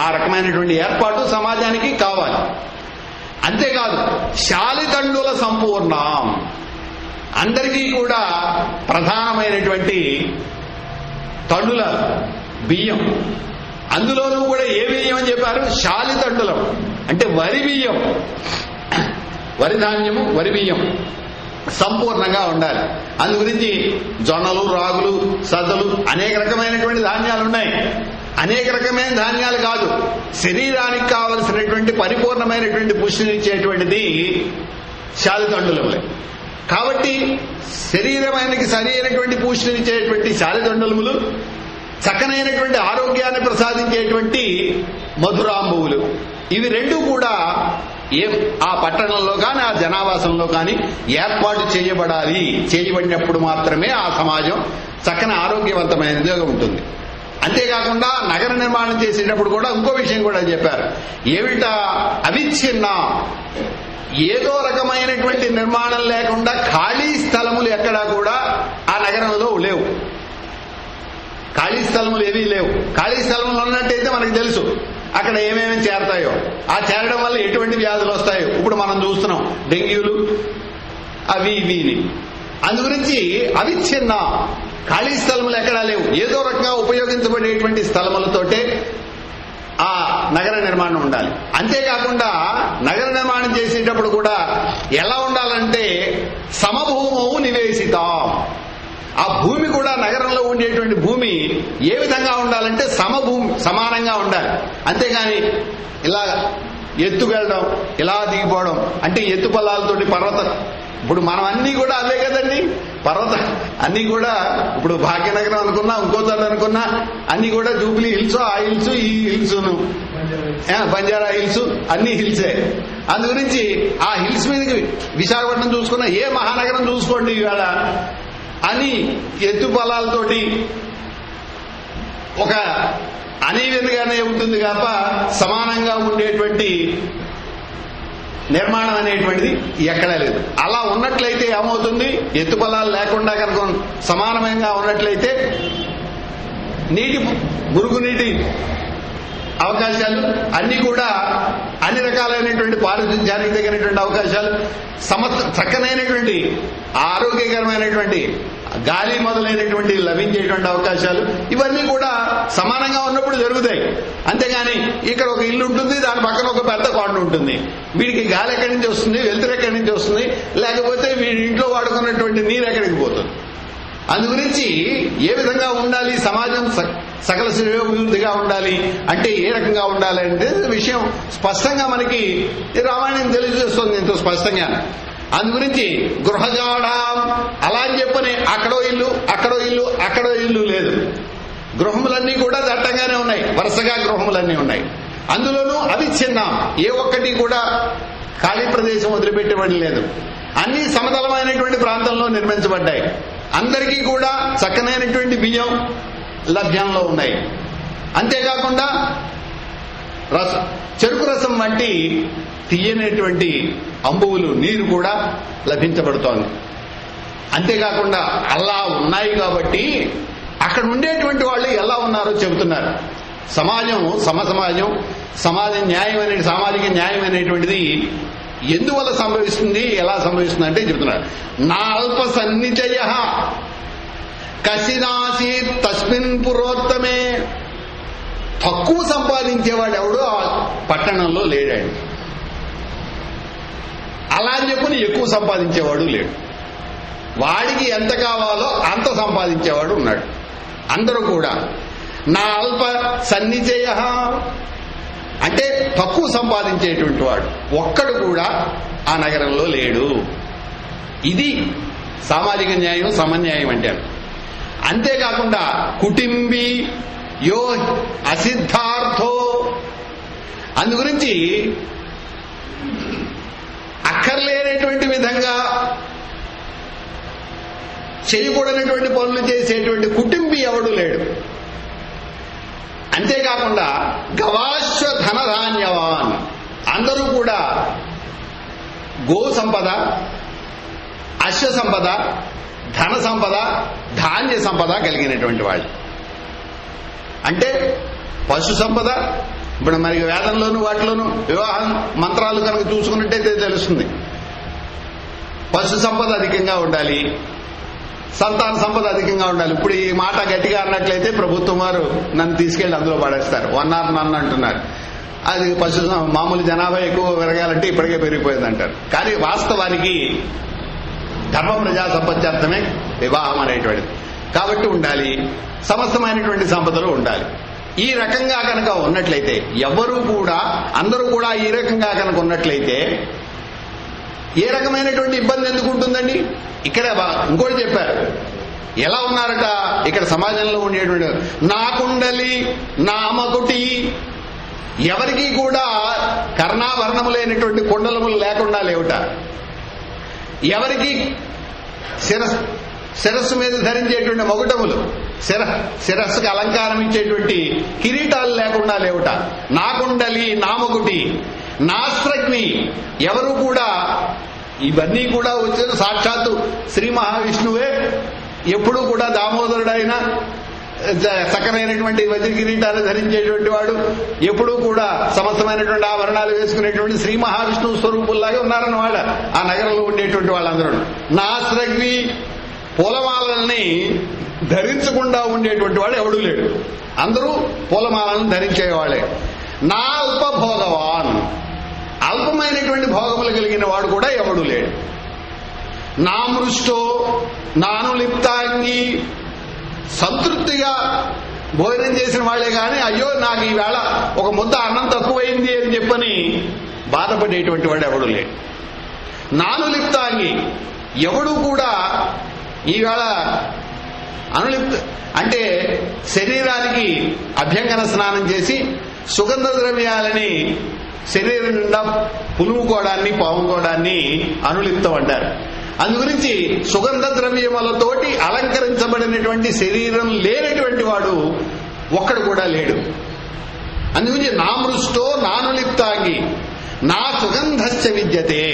ఆ రకమైనటువంటి ఏర్పాటు సమాజానికి కావాలి. అంతేకాదు శాలితండుల సంపూర్ణం, అందరికీ కూడా ప్రధానమైనటువంటి తండుల బియ్యం. అందులోనూ కూడా ఏ బియ్యం అని చెప్పారు? శాలితండులం అంటే వరి బియ్యం, వరి ధాన్యము, వరి బియ్యం సంపూర్ణంగా ఉండాలి. అందు గురించి జొన్నలు, రాగులు, సద్దలు అనేక రకమైనటువంటి ధాన్యాలు ఉన్నాయి. అనేక రకమైన ధాన్యాలు కాదు, శరీరానికి కావలసినటువంటి పరిపూర్ణమైనటువంటి పుష్టినిచ్చేటువంటిది శాలితండులములే. కాబట్టి శరీరానికి సరైనటువంటి పుష్టినిచ్చేటువంటి శాలితండులములు, చక్కనైనటువంటి ఆరోగ్యాన్ని ప్రసాదించేటువంటి మధురాంబువులు, ఇవి రెండు కూడా ఆ పట్టణంలో కానీ ఆ జనావాసంలో కానీ ఏర్పాటు చేయబడాలి. చేయబడినప్పుడు మాత్రమే ఆ సమాజం చక్కని ఆరోగ్యవంతమైనదిగా ఉంటుంది. అంతేకాకుండా నగర నిర్మాణం చేసేటప్పుడు కూడా ఇంకో విషయం కూడా చెప్పారు. ఏమిటా? అవిచ్ఛిన్న, ఏదో రకమైనటువంటి నిర్మాణం లేకుండా ఖాళీ స్థలములు ఎక్కడా కూడా ఆ నగరంలో లేవు. ఖాళీ స్థలములు ఏవీ లేవు. ఖాళీ స్థలములు ఉన్నట్టయితే మనకు తెలుసు అక్కడ ఏమేమి చేరతాయో, ఆ చేరడం వల్ల ఎటువంటి వ్యాధులు వస్తాయో ఇప్పుడు మనం చూస్తున్నాం, డెంగ్యూలు అవి ఇవి. అందు గురించి అవిచ్ఛిన్న, ఖాళీ స్థలములు ఎక్కడా లేవు. ఏదో రకంగా ఉపయోగించబడేటువంటి స్థలములతోటే ఆ నగర నిర్మాణం ఉండాలి. అంతేకాకుండా నగర నిర్మాణం చేసేటప్పుడు కూడా ఎలా ఉండాలంటే సమభూమౌ నివేశితాం, ఆ భూమి కూడా నగరంలో ఉండేటువంటి భూమి ఏ విధంగా ఉండాలంటే సమభూమి, సమానంగా ఉండాలి. అంతేగాని ఇలా ఎత్తుకెళ్ళడం, ఇలా దిగిపోవడం అంటే ఎత్తు పొలాలతోటి పర్వత, ఇప్పుడు మనం అన్ని కూడా అవే కదండి, పర్వత అన్ని కూడా ఇప్పుడు భాగ్యనగరం అనుకున్నా, ఇంకోసారి అనుకున్నా అన్ని కూడా జూబ్లీ హిల్స్, ఆ హిల్స్, ఈ హిల్స్ను, బంజారా హిల్స్, అన్ని హిల్సే. అందు గురించి ఆ హిల్స్ మీదకి విశాఖపట్నం చూసుకున్నా, ఏ మహానగరం చూసుకోండి ఇవాళ అని ఎత్తు పొలాలతోటి ఒక అనీవెన్గానే ఉంటుంది కాక సమానంగా ఉండేటువంటి నిర్మాణం అనేటువంటిది ఎక్కడా లేదు. అలా ఉన్నట్లయితే ఏమవుతుంది? ఎత్తు పొలాలు లేకుండా కనుక సమానమైన ఉన్నట్లయితే మురుగునీటి అవకాశాలు అన్ని కూడా అన్ని రకాలైనటువంటి పారిశుధ్యానికి తగినటువంటి అవకాశాలు, చక్కనైనటువంటి ఆరోగ్యకరమైనటువంటి గాలి మొదలైనటువంటి లభించేటువంటి అవకాశాలు ఇవన్నీ కూడా సమానంగా ఉన్నప్పుడు జరుగుతాయి. అంతేగాని ఇక్కడ ఒక ఇల్లు ఉంటుంది, దాని పక్కన ఒక పెద్ద కొండ ఉంటుంది, వీడికి గాలి ఎక్కడి నుంచి వస్తుంది, వెలుతురు ఎక్కడి నుంచి వస్తుంది, లేకపోతే వీడి ఇంట్లో వాడుకున్నటువంటి నీరు ఎక్కడికి పోతుంది. అందుగురించి ఏ విధంగా ఉండాలి సమాజం, సకల శ్రేయోభివృద్ధిగా ఉండాలి అంటే ఏ రకంగా ఉండాలి అంటే విషయం స్పష్టంగా మనకి రామాయణం తెలియజేస్తుంది ఎంతో స్పష్టంగా. అందుగురించి గృహజాడాం అలా అని చెప్పని అక్కడో ఇల్లు, అక్కడో ఇల్లు, అక్కడో ఇల్లు లేదు. గృహములన్నీ కూడా దట్టంగానే ఉన్నాయి, వరుసగా గృహములన్నీ ఉన్నాయి. అందులోనూ అవిచ్ఛిన్నం, ఏ ఒక్కటి కూడా ఖాళీ ప్రదేశం వదిలిపెట్టబడి లేదు. అన్ని సమతలమైనటువంటి ప్రాంతంలో నిర్మించబడ్డాయి. అందరికీ కూడా చక్కనైనటువంటి బియ్యం లభ్యంలో ఉన్నాయి. అంతేకాకుండా చెరుకు రసం వంటి తీయనటువంటి అంబువులు, నీరు కూడా లభించబడుతోంది. అంతేకాకుండా అలా ఉన్నాయి కాబట్టి అక్కడ ఉండేటువంటి వాళ్ళు ఎలా ఉన్నారో చెబుతున్నారు. సమాజం సమసమాజం, న్యాయం అనే సామాజిక న్యాయం అనేటువంటిది ఎందువల్ల సంభవిస్తుంది, ఎలా సంభవిస్తుంది అంటే చెబుతున్నారు. నా అల్ప సన్నిచయ కసినాసీత్ తస్మిన్ పురోత్తమే తక్కువ సంపాదించేవాడు ఎవడు ఆ పట్టణంలో లేడండి. అలా అని చెప్పని ఎక్కువ సంపాదించేవాడు లేడు. వాడికి ఎంత కావాలో అంత సంపాదించేవాడు ఉన్నాడు. అందరూ కూడా నా అల్ప సన్నిచయ అంటే తక్కువ సంపాదించేటువంటి వాడు ఒక్కడు కూడా ఆ నగరంలో లేడు. ఇది సామాజిక న్యాయం, సమన్యాయం అంటే. అంతేకాకుండా కుటుంబీ యో అసిద్ధార్థో, అందుగురించి అక్కర్లేనటువంటి విధంగా చేయకూడనటువంటి పనులు చేసేటువంటి కుటుంబీ ఎవడు లేడు. అంతేకాకుండా గవాశ్వ ధనధాన్యవాన్, అందరూ కూడా గో సంపద, అశ్వ సంపద, ధన సంపద, ధాన్య సంపద కలిగినటువంటి వాళ్ళు. అంటే పశు సంపద, ఇప్పుడు మరి వేదంలోను వాటిలోనూ వివాహం మంత్రాలు కనుక చూసుకున్నట్టయితే తెలుస్తుంది. పశు సంపద అధికంగా ఉండాలి, సంతాన సంపద అధికంగా ఉండాలి. ఇప్పుడు ఈ మాట గట్టిగా అన్నట్లయితే ప్రభుత్వం వారు నన్ను తీసుకెళ్లి అందులో పడేస్తారు. వన్నారు నన్ను అంటున్నారు. అది పశు మామూలు జనాభా ఎక్కువ పెరగాలంటే ఇప్పటికే పెరిగిపోయిందంటారు. కానీ వాస్తవానికి ధర్మ ప్రజా సంపత్యార్థమే వివాహం అనేటువంటిది. కాబట్టి ఉండాలి, సమస్తమైనటువంటి సంపదలు ఉండాలి. ఈ రకంగా కనుక ఉన్నట్లయితే ఎవరు కూడా, అందరూ కూడా ఈ రకంగా కనుక ఉన్నట్లయితే ఏ రకమైనటువంటి ఇబ్బంది ఎందుకు ఉంటుందండి? ఇక్కడ ఇంకోటి చెప్పారు, ఎలా ఉన్నారట ఇక్కడ సమాజంలో ఉండేటువంటి నాకుండలి నామకుటి, ఎవరికి కూడా కర్ణాభరణములైనటువంటి కుండలములు లేకుండా లేవుట, ఎవరికి శిరస్సు మీద ధరించేటువంటి మొగుటములు, శిరస్సుకు అలంకారం ఇచ్చేటువంటి కిరీటాలు లేకుండా లేవుట, నాకుండలి నామకుటి నాస్త్రగ్ని, ఎవరు కూడా ఇవన్నీ కూడా వచ్చిన సాక్షాత్తు శ్రీ మహావిష్ణువే. ఎప్పుడూ కూడా దామోదరుడైన చక్కనైనటువంటి వజ్ర కిరీటాలు ధరించేటువంటి వాడు, ఎప్పుడూ కూడా సమస్తమైనటువంటి ఆభరణాలు వేసుకునేటువంటి శ్రీ మహావిష్ణువు స్వరూపుల్లాగా ఉన్నారన్నమాట ఆ నగరంలో ఉండేటువంటి వాళ్ళందరూ. నాస్త్రగ్ని, పూలమాలల్ని ధరించకుండా ఉండేటువంటి వాడు ఎవడూ లేడు. అందరూ పూలమాలను ధరించేవాళ్లే. నా అల్పభోగవాన్, అల్పమైనటువంటి భోగములు కలిగిన వాడు కూడా ఎవడూ లేడు. నా మృష్టో నాను లిప్తాంగి, సంతృప్తిగా భోజనం చేసిన వాళ్లే కానీ అయ్యో నాకు ఈవేళ ఒక ముద్ద అన్నం తక్కువైంది అని చెప్పని బాధపడేటువంటి వాడు ఎవడూ లేడు. నాను లిప్తాంగి, ఎవడు కూడా ఈవేళ అనులిప్త అంటే శరీరానికి అభ్యంగన స్నానం చేసి సుగంధ ద్రవ్యాలని శరీరం నిండా పులుముకోవడాన్ని, పాముకోవడాన్ని అనులిప్తం అంటారు. అందుగురించి సుగంధ ద్రవ్యములతోటి అలంకరించబడినటువంటి శరీరం లేనటువంటి వాడు ఒక్కడు కూడా లేడు. అందుగురించి నా మృష్టో నానులిప్తాంగి నా సుగంధశ్చ విద్యతే,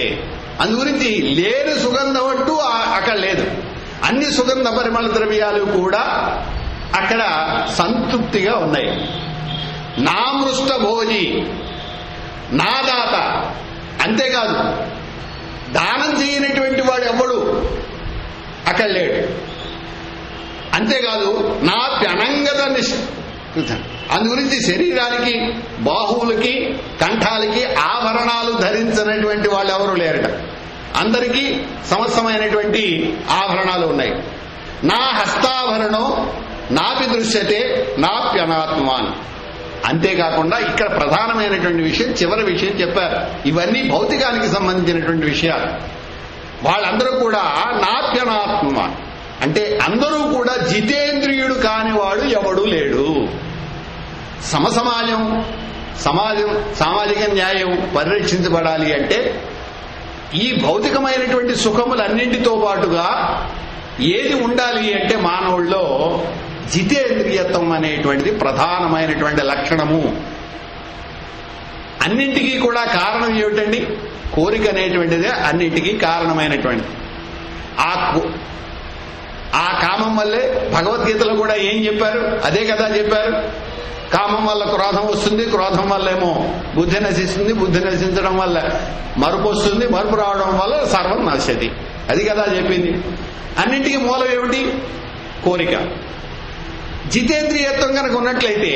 అందుగురించి లేని సుగంధం అంటూ అక్కడ లేదు. అన్ని సుగంధ పరిమళ ద్రవ్యాలు కూడా అక్కడ సంతృప్తిగా ఉన్నాయి. నా మృష్ట భోజి, నా దాత, అంతేకాదు దానం చేయనటువంటి వాడు ఎవడు అక్కడ లేడు. అంతేకాదు నా ప్యనంగత అందుగురించి శరీరానికి, బాహువులకి, కంఠాలకి ఆభరణాలు ధరించినటువంటి వాళ్ళు ఎవరు లేరట. అందరికీ సమస్తమైనటువంటి ఆభరణాలు ఉన్నాయి. నా హస్తాభరణం నాపి దృశ్యతే నాప్యనాత్మాన్. అంతేకాకుండా ఇక్కడ ప్రధానమైనటువంటి విషయం, చివరి విషయం చెప్పారు. ఇవన్నీ భౌతికానికి సంబంధించినటువంటి విషయాలు. వాళ్ళందరూ కూడా నాప్యనాత్మాన్ అంటే అందరూ కూడా జితేంద్రియుడు కానివాడు ఎవడూ లేడు. సామాజిక న్యాయం పరిరక్షించబడాలి అంటే ఈ భౌతికమైనటువంటి సుఖములన్నింటితో పాటుగా ఏది ఉండాలి అంటే మానవుల్లో జితేంద్రియత్వం అనేటువంటిది ప్రధానమైనటువంటి లక్షణము. అన్నింటికీ కూడా కారణం ఏమిటండి? కోరిక అనేటువంటిదే అన్నింటికీ కారణమైనటువంటిది. ఆ కామం వల్లే భగవద్గీతలో కూడా ఏం చెప్పారు? అదే కదా చెప్పారు. కామం వల్ల క్రోధం వస్తుంది, క్రోధం వల్ల ఏమో బుద్ధి నశిస్తుంది, బుద్ధి నశించడం వల్ల మరుపు వస్తుంది, మరుపు రావడం వల్ల సర్వం నశతి. అది కదా చెప్పింది. అన్నింటికీ మూలం ఏమిటి? కోరిక. జితేంద్రియత్వం కనుక ఉన్నట్లయితే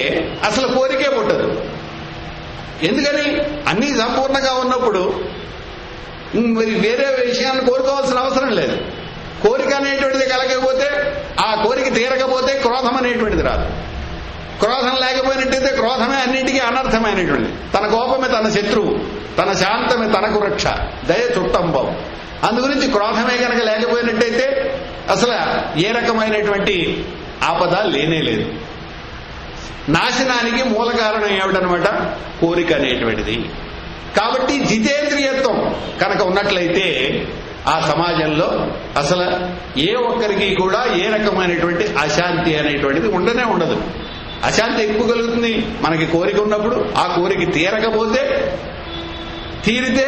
అసలు కోరికే పుట్టదు. ఎందుకని? అన్నీ సంపూర్ణంగా ఉన్నప్పుడు మరి వేరే విషయాన్ని కోరుకోవాల్సిన అవసరం లేదు. కోరిక అనేటువంటిది కలగకపోతే, ఆ కోరిక తీరకపోతే క్రోధం అనేటువంటిది రాదు. క్రోధం లేకపోయినట్టయితే క్రోధమే అన్నింటికీ అనర్థమైనటువంటిది. తన కోపమే తన శత్రువు, తన శాంతమే తనకు రక్ష, దయ చుట్టంబం. అందుగురించి క్రోధమే కనుక లేకపోయినట్టయితే అసలు ఏ రకమైనటువంటి ఆపద లేనే లేదు. నాశనానికి మూల కారణం ఏమిటనమాట? కోరిక అనేటువంటిది. కాబట్టి జితేంద్రియత్వం కనుక ఉన్నట్లయితే ఆ సమాజంలో అసలు ఏ ఒక్కరికి కూడా ఏ రకమైనటువంటి అశాంతి అనేటువంటిది ఉండనే ఉండదు. అశాంతి ఎక్కువ కలుగుతుంది మనకి కోరిక ఉన్నప్పుడు. ఆ కోరిక తీరకపోతే, తీరితే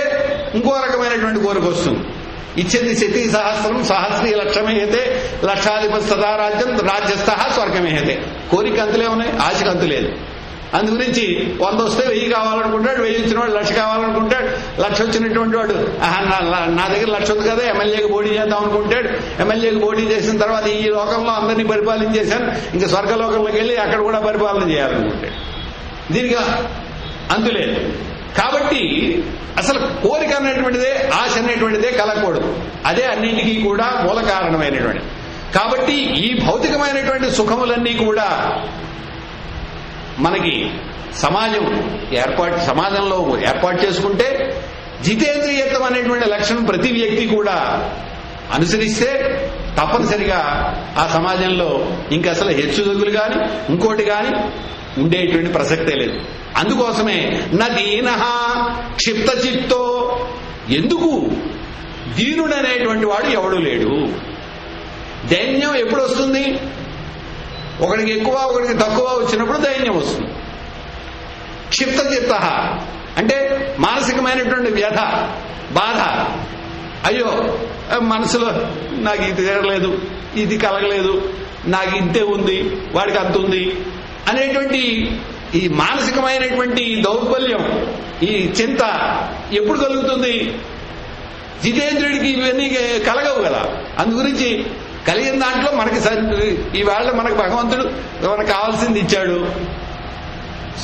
ఇంకో రకమైనటువంటి కోరిక వస్తుంది. ఇచ్చేది శతి సహస్రం సహస్రీ లక్షమేహతే లక్షాధిపతి సదా రాజ్యం రాజ్యస్థ స్వర్గమేహతే. కోరిక అంతులే ఉన్నాయి, ఆశకు అంతు లేదు. అందుగురించి 100 వస్తే 1000 కావాలనుకుంటాడు, 1000 ఇచ్చిన వాడు 1,00,000 కావాలనుకుంటాడు. 1,00,000 వచ్చినటువంటి వాడు నా దగ్గర 1,00,000 ఉంది కదా, ఎమ్మెల్యేకి పోటీ చేద్దాం అనుకుంటాడు. ఎమ్మెల్యేకి పోటీ చేసిన తర్వాత ఈ లోకంలో అందరినీ పరిపాలించేశాను, ఇంకా స్వర్గలోకంలోకి వెళ్ళి అక్కడ కూడా పరిపాలన చేయాలనుకుంటాడు. దీనికి అంతులేదు. కాబట్టి అసలు కోరిక అనేటువంటిదే, ఆశ అనేటువంటిదే కలగకూడదు. అదే అన్నింటికీ కూడా మూల కారణమైనటువంటి. కాబట్టి ఈ భౌతికమైనటువంటి సుఖములన్నీ కూడా మనకి సమాజంలో ఏర్పాటు చేసుకుంటే జితేంద్రియత్వం అనేటువంటి లక్షణం ప్రతి వ్యక్తి కూడా అనుసరిస్తే తప్పనిసరిగా ఆ సమాజంలో ఇంకా అసలు హెచ్చుతగ్గులు కానీ ఇంకోటి కానీ ఉండేటువంటి ప్రసక్తే లేదు. అందుకోసమే నదీనః క్షిప్త చిత్తో, ఎందుకు దీనుడనేటువంటి వాడు ఎవడూ లేడు. దైన్యం ఎప్పుడు వస్తుంది? ఒకడికి ఎక్కువ ఒకడికి తక్కువ వచ్చినప్పుడు దైన్యం వస్తుంది. క్షిప్త చిత్త అంటే మానసికమైనటువంటి వ్యధ, బాధ. అయ్యో మనసులో నాకు ఇది తీరలేదు, ఇది కలగలేదు, నాకు ఇంతే ఉంది, వాడికి అంత ఉంది అనేటువంటి ఈ మానసికమైనటువంటి దౌర్బల్యం, ఈ చింత ఎప్పుడు కలుగుతుంది? జితేంద్రుడికి ఇవన్నీ కలగవు కదా. అందుగురించి కలిగిన దాంట్లో మనకి ఈవేళ మనకు భగవంతుడు మనకు కావాల్సింది ఇచ్చాడు,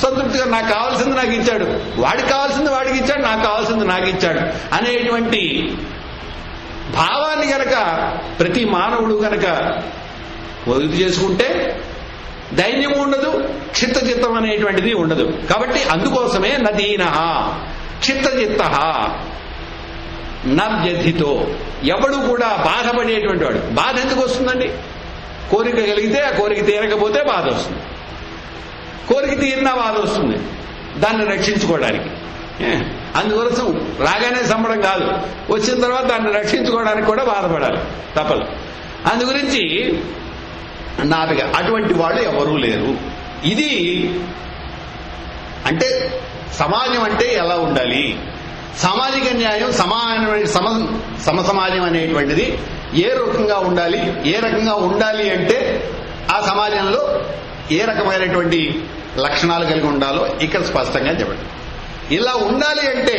సంతృప్తిగా నాకు కావాల్సింది నాకు ఇచ్చాడు, వాడికి కావాల్సింది వాడికి ఇచ్చాడు, నాకు కావాల్సింది నాకు ఇచ్చాడు అనేటువంటి భావాన్ని గనక ప్రతి మానవుడు గనక వదులు చేసుకుంటే దైన్యం ఉండదు, క్షిప్తచిత్తం అనేటువంటిది ఉండదు. కాబట్టి అందుకోసమే నదీనః క్షిప్తచిత్త నవ్యధితో, ఎవడు కూడా బాధపడేటువంటి వాడు. బాధ ఎందుకు వస్తుందండి? కోరిక కలిగితే ఆ కోరిక తీరకపోతే బాధ వస్తుంది, కోరిక తీరినా బాధ వస్తుంది దాన్ని రక్షించుకోవడానికి. అందుకోసం రాగానే సంబడం కాదు, వచ్చిన తర్వాత దాన్ని రక్షించుకోవడానికి కూడా బాధపడాలి, తప్పదు. అందుగురించి నాదిగా అటువంటి వాళ్ళు ఎవరూ లేరు. ఇది అంటే సమాజం అంటే ఎలా ఉండాలి, సామాజిక న్యాయం సమసమాజం అనేటువంటిది ఏ రకంగా ఉండాలి, ఏ రకంగా ఉండాలి అంటే ఆ సమాజంలో ఏ రకమైనటువంటి లక్షణాలు కలిగి ఉండాలో ఇక్కడ స్పష్టంగా చెప్పండి. ఇలా ఉండాలి అంటే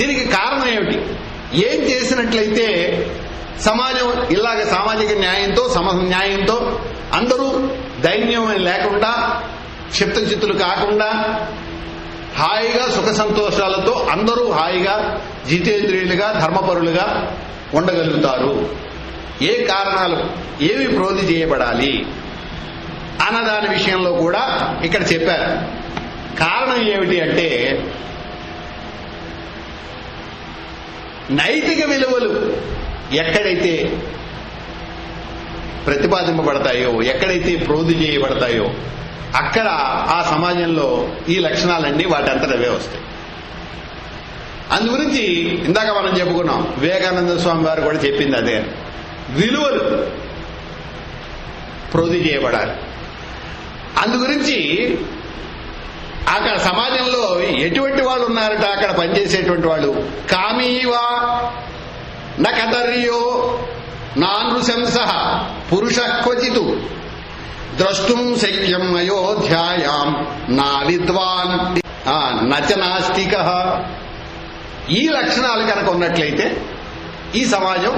దీనికి కారణం ఏమిటి? ఏం చేసినట్లయితే సమాజం ఇలాగ సామాజిక న్యాయంతో న్యాయంతో అందరూ దైన్యం లేకుండా క్షిప్తచిత్తులు కాకుండా హాయిగా సుఖ సంతోషాలతో అందరూ హాయిగా జితేంద్రియులుగా ధర్మపరులుగా ఉండగలుగుతారు? ఏ కారణాలు, ఏవి ప్రోధి చేయబడాలి అన్నదాని విషయంలో కూడా ఇక్కడ చెప్పారు. కారణం ఏమిటి అంటే నైతిక విలువలు ఎక్కడైతే ప్రతిపాదింపబడతాయో, ఎక్కడైతే ప్రోధి చేయబడతాయో అక్కడ ఆ సమాజంలో ఈ లక్షణాలన్నీ వాటంతటవే వస్తాయి. అందుగురించి ఇందాక మనం చెప్పుకున్నాం, వివేకానంద స్వామి వారు కూడా చెప్పింది అదే, విలువలు ప్రోధి చేయబడాలి. అందుగురించి అక్కడ సమాజంలో ఎటువంటి వాళ్ళు ఉన్నారట, అక్కడ పనిచేసేటువంటి వాళ్ళు కామీవా నకదర్యో నానృశంస పురుష క్వచితు ద్రష్టుం శక్యం అయోధ్యాయాం నా విద్వాన్ నచ నాస్తిక. ఈ లక్షణాలు కనుక ఉన్నట్లయితే ఈ సమాజం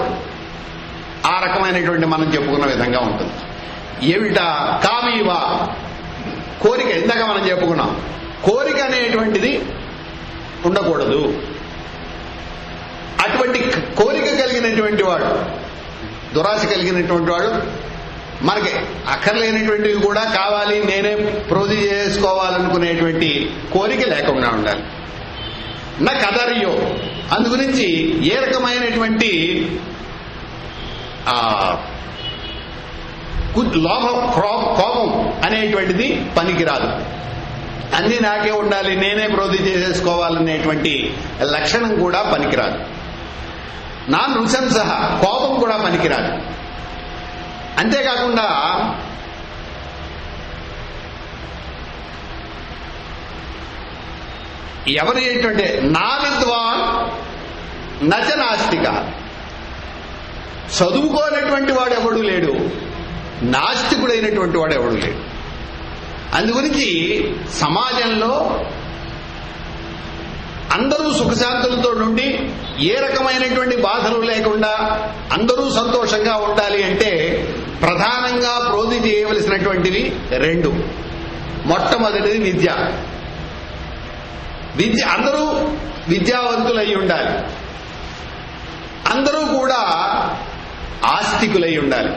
ఆ రకమైనటువంటి మనం చెప్పుకున్న విధంగా ఉంటుంది. ఏమిటా? కామీవా, కోరిక. ఇందాక మనం చెప్పుకున్నాం, కోరిక అనేటువంటిది ఉండకూడదు. అటువంటి కోరిక కలిగినటువంటి వాడు, దురాశ కలిగినటువంటి వాడు, మనకి అక్కర్లేనటువంటివి కూడా కావాలి, నేనే ప్రోధి చేసుకోవాలనుకునేటువంటి కోరిక లేకుండా ఉండాలి. నా కదర్యో, అందుగురించి ఏ రకమైనటువంటి లోభం, కోపం అనేటువంటిది పనికిరాదు. అన్ని నాకే ఉండాలి, నేనే ప్రోధి చేసేసుకోవాలనేటువంటి లక్షణం కూడా పనికిరాదు. నా నృశంస, కోపం కూడా పనికిరాదు. అంతేకాకుండా ఎవరు ఏంటంటే నా విద్వాన్ నచ నాస్తిక, చదువుకోనటువంటి వాడు ఎవడు లేడు, నాస్తికుడైనటువంటి వాడు ఎవడు లేడు. అందుగురించి సమాజంలో అందరూ సుఖశాంతులతో నుండి ఏ రకమైనటువంటి బాధలు లేకుండా అందరూ సంతోషంగా ఉండాలి అంటే ప్రధానంగా ప్రోధి చేయవలసినటువంటివి రెండు. మొట్టమొదటిది విద్య. అందరూ విద్యావంతులై ఉండాలి, అందరూ కూడా ఆస్తికులై ఉండాలి.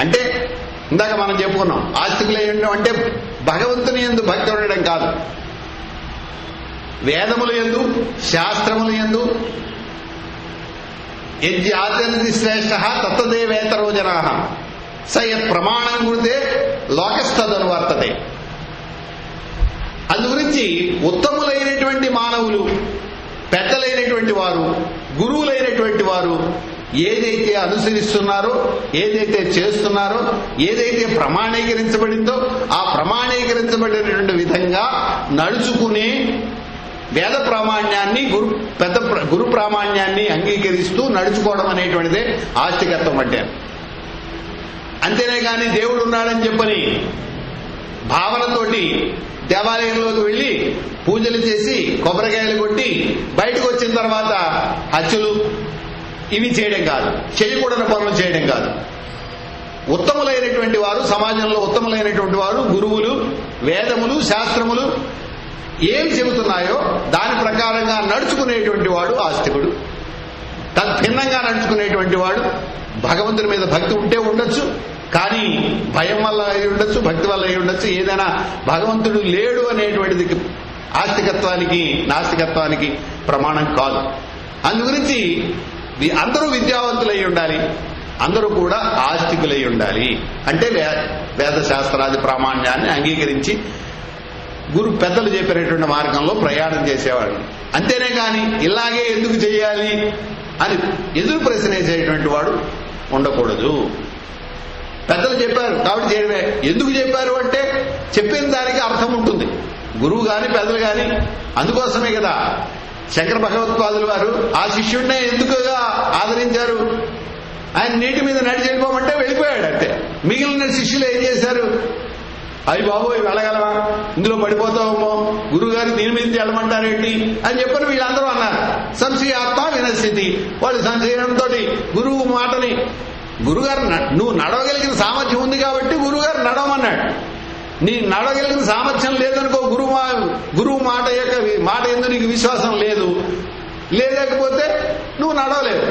అంటే ఇందాక మనం చెప్పుకున్నాం, ఆస్తికులై ఉండడం అంటే భగవంతుని యందు భక్తి ఉండడం కాదు. వేదములు యందు, శాస్త్రములు యందు యజ్ఞాచరతి శ్రేష్ఠ తత్తదేవేతరో జనాః స యత్ ప్రమాణం గురితే లోకస్తదనువర్తతే. అందుగురించి ఉత్తములైనటువంటి మానవులు, పెద్దలైనటువంటి వారు, గురువులైనటువంటి వారు ఏదైతే అనుసరిస్తున్నారో, ఏదైతే చేస్తున్నారో, ఏదైతే ప్రమాణీకరించబడిందో ఆ ప్రమాణీకరించబడినటువంటి విధంగా నడుచుకునే వేద ప్రామాణ్యాన్ని, గురు ప్రామాణ్యాన్ని అంగీకరిస్తూ నడుచుకోవడం అనేటువంటిదే ఆస్తికత్వం అంటే. అంతేనే కానీ దేవుడు ఉన్నాడని చెప్పని భావనతోటి దేవాలయంలోకి వెళ్లి పూజలు చేసి కొబ్బరికాయలు కొట్టి బయటకు వచ్చిన తర్వాత హత్యలు ఇవి చేయడం కాదు, చేయకూడని పనులు చేయడం కాదు. ఉత్తములైనటువంటి వారు, సమాజంలో ఉత్తములైనటువంటి వారు, గురువులు, వేదములు, శాస్త్రములు ఏమి చెబుతున్నాయో దాని ప్రకారంగా నడుచుకునేటువంటి వాడు ఆస్తికుడు. తద్భిన్నంగా నడుచుకునేటువంటి వాడు భగవంతుని మీద భక్తి ఉంటే ఉండొచ్చు, కానీ భయం వల్ల అయి ఉండొచ్చు, భక్తి వల్ల అయి ఉండొచ్చు. ఏదైనా భగవంతుడు లేడు అనేటువంటిది ఆస్తికత్వానికి, నాస్తికత్వానికి ప్రమాణం కాదు. అందుగురించి అందరూ విద్యావంతులై ఉండాలి, అందరూ కూడా ఆస్తికులై ఉండాలి. అంటే వేద శాస్త్రాది ప్రామాణ్యాన్ని అంగీకరించి గురు పెద్దలు చెప్పినటువంటి మార్గంలో ప్రయాణం చేసేవాడు. అంతేనే కానీ ఇలాగే ఎందుకు చేయాలి అని ఎదురు ప్రశ్న వేసేటువంటి వాడు ఉండకూడదు. పెద్దలు చెప్పారు కాబట్టి చేయడమే. ఎందుకు చెప్పారు అంటే చెప్పిన దానికి అర్థం ఉంటుంది. గురువు గాని పెద్దలు గాని అందుకోసమే కదా శంకర భగవత్పాదులు వారు ఆ శిష్యుడినే ఎందుకుగా ఆదరించారు. ఆయన నీటి మీద నడిచి వెళ్ళిపోమంటే వెళ్ళిపోయాడు. అంతే. మిగిలిన శిష్యులు ఏం చేశారు? అయ్యి బాబోయ్ వెళ్ళగలవా, ఇందులో పడిపోతామో, గురువు గారు దీని మీద వెళ్ళమంటారేంటి అని చెప్పని వీళ్ళందరూ అన్నారు. సంశయాత్మ వినస్థితి. వాళ్ళు సంశయంతో గురువు మాటని, గురుగారు నువ్వు నడవగలిగిన సామర్థ్యం ఉంది కాబట్టి గురువుగారు నడవమన్నాడు. నీ నడవగలిగిన సామర్థ్యం లేదనుకో, గురువు మాట ఎందు నీకు విశ్వాసం లేకపోతే నువ్వు నడవలేవు.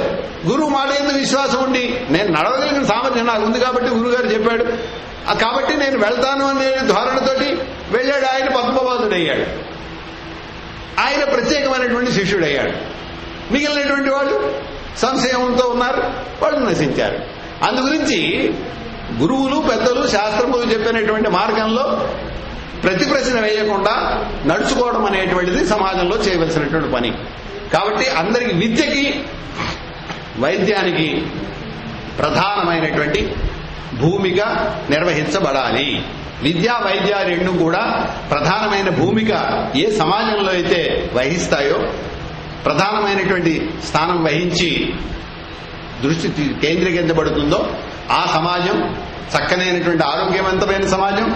గురువు మాట ఎందు విశ్వాసం ఉండి నేను నడవగలిగిన సామర్థ్యం నాకు ఉంది కాబట్టి గురువుగారు చెప్పాడు కాబట్టి నేను వెళ్తాను అనే ధోరణితోటి వెళ్ళాడు. ఆయన పద్మపాదుడయ్యాడు, ఆయన ప్రత్యేకమైనటువంటి శిష్యుడయ్యాడు. మిగిలినటువంటి వాళ్ళు సంశయంతో ఉన్నారు, వాళ్ళు నశించారు. అందుగురించి గురువులు, పెద్దలు, శాస్త్రములు చెప్పినటువంటి మార్గంలో ప్రతి ప్రశ్న వేయకుండా నడుచుకోవడం అనేటువంటిది సమాజంలో చేయవలసినటువంటి పని. కాబట్టి అందరికి విద్యకి, వైద్యానికి ప్రధానమైనటువంటి భూమిక నిర్వహించబడాలి. విద్యా వైద్య రెండు కూడా ప్రధానమైన భూమిక ఏ సమాజంలో అయితే వహిస్తాయో, ప్రధానమైనటువంటి స్థానం వహించి దృష్టి కేంద్రీకరించబడుతుందో ఆ సమాజం చక్కనైనటువంటి ఆరోగ్యవంతమైన సమాజం,